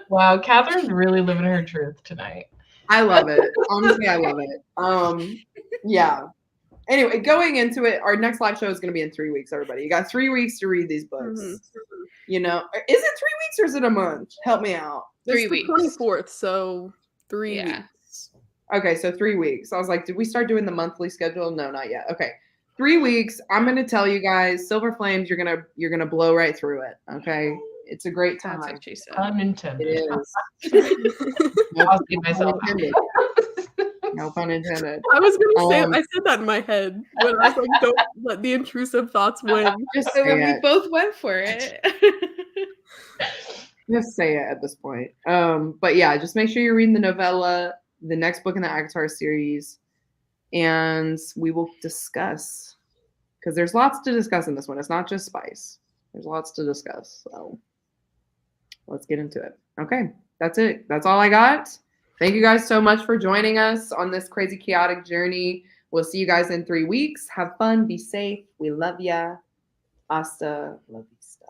Wow, Catherine's really living her truth tonight. I love it. Honestly, I love it. Yeah. Anyway, going into it, our next live show is going to be in 3 weeks, everybody. You got 3 weeks to read these books. Mhm. Is it 3 weeks or is it a month? Help me out. It's 3 the weeks. 24th, so 3 Yeah. weeks. Okay, so 3 weeks. I was like, did we start doing the monthly schedule? No, not yet. Okay. 3 weeks. I'm gonna tell you guys, Silver Flames, you're gonna blow right through it. Okay. It's a great time. That's what she said. Unintended. It is. I'll see myself out. Unintended. No pun intended. I was gonna say, Um, I said that in my head when I was like, don't let the intrusive thoughts win. Just So say then we it. both went for it. Just say it at this point. But yeah, just make sure you're reading the novella, the next book in the ACOWAR series, and we will discuss, because there's lots to discuss in this one. It's not just spice. There's lots to discuss. So let's get into it. Okay, that's it. That's all I got. Thank you guys so much for joining us on this crazy, chaotic journey. We'll see you guys in 3 weeks. Have fun. Be safe. We love ya. Hasta la vista.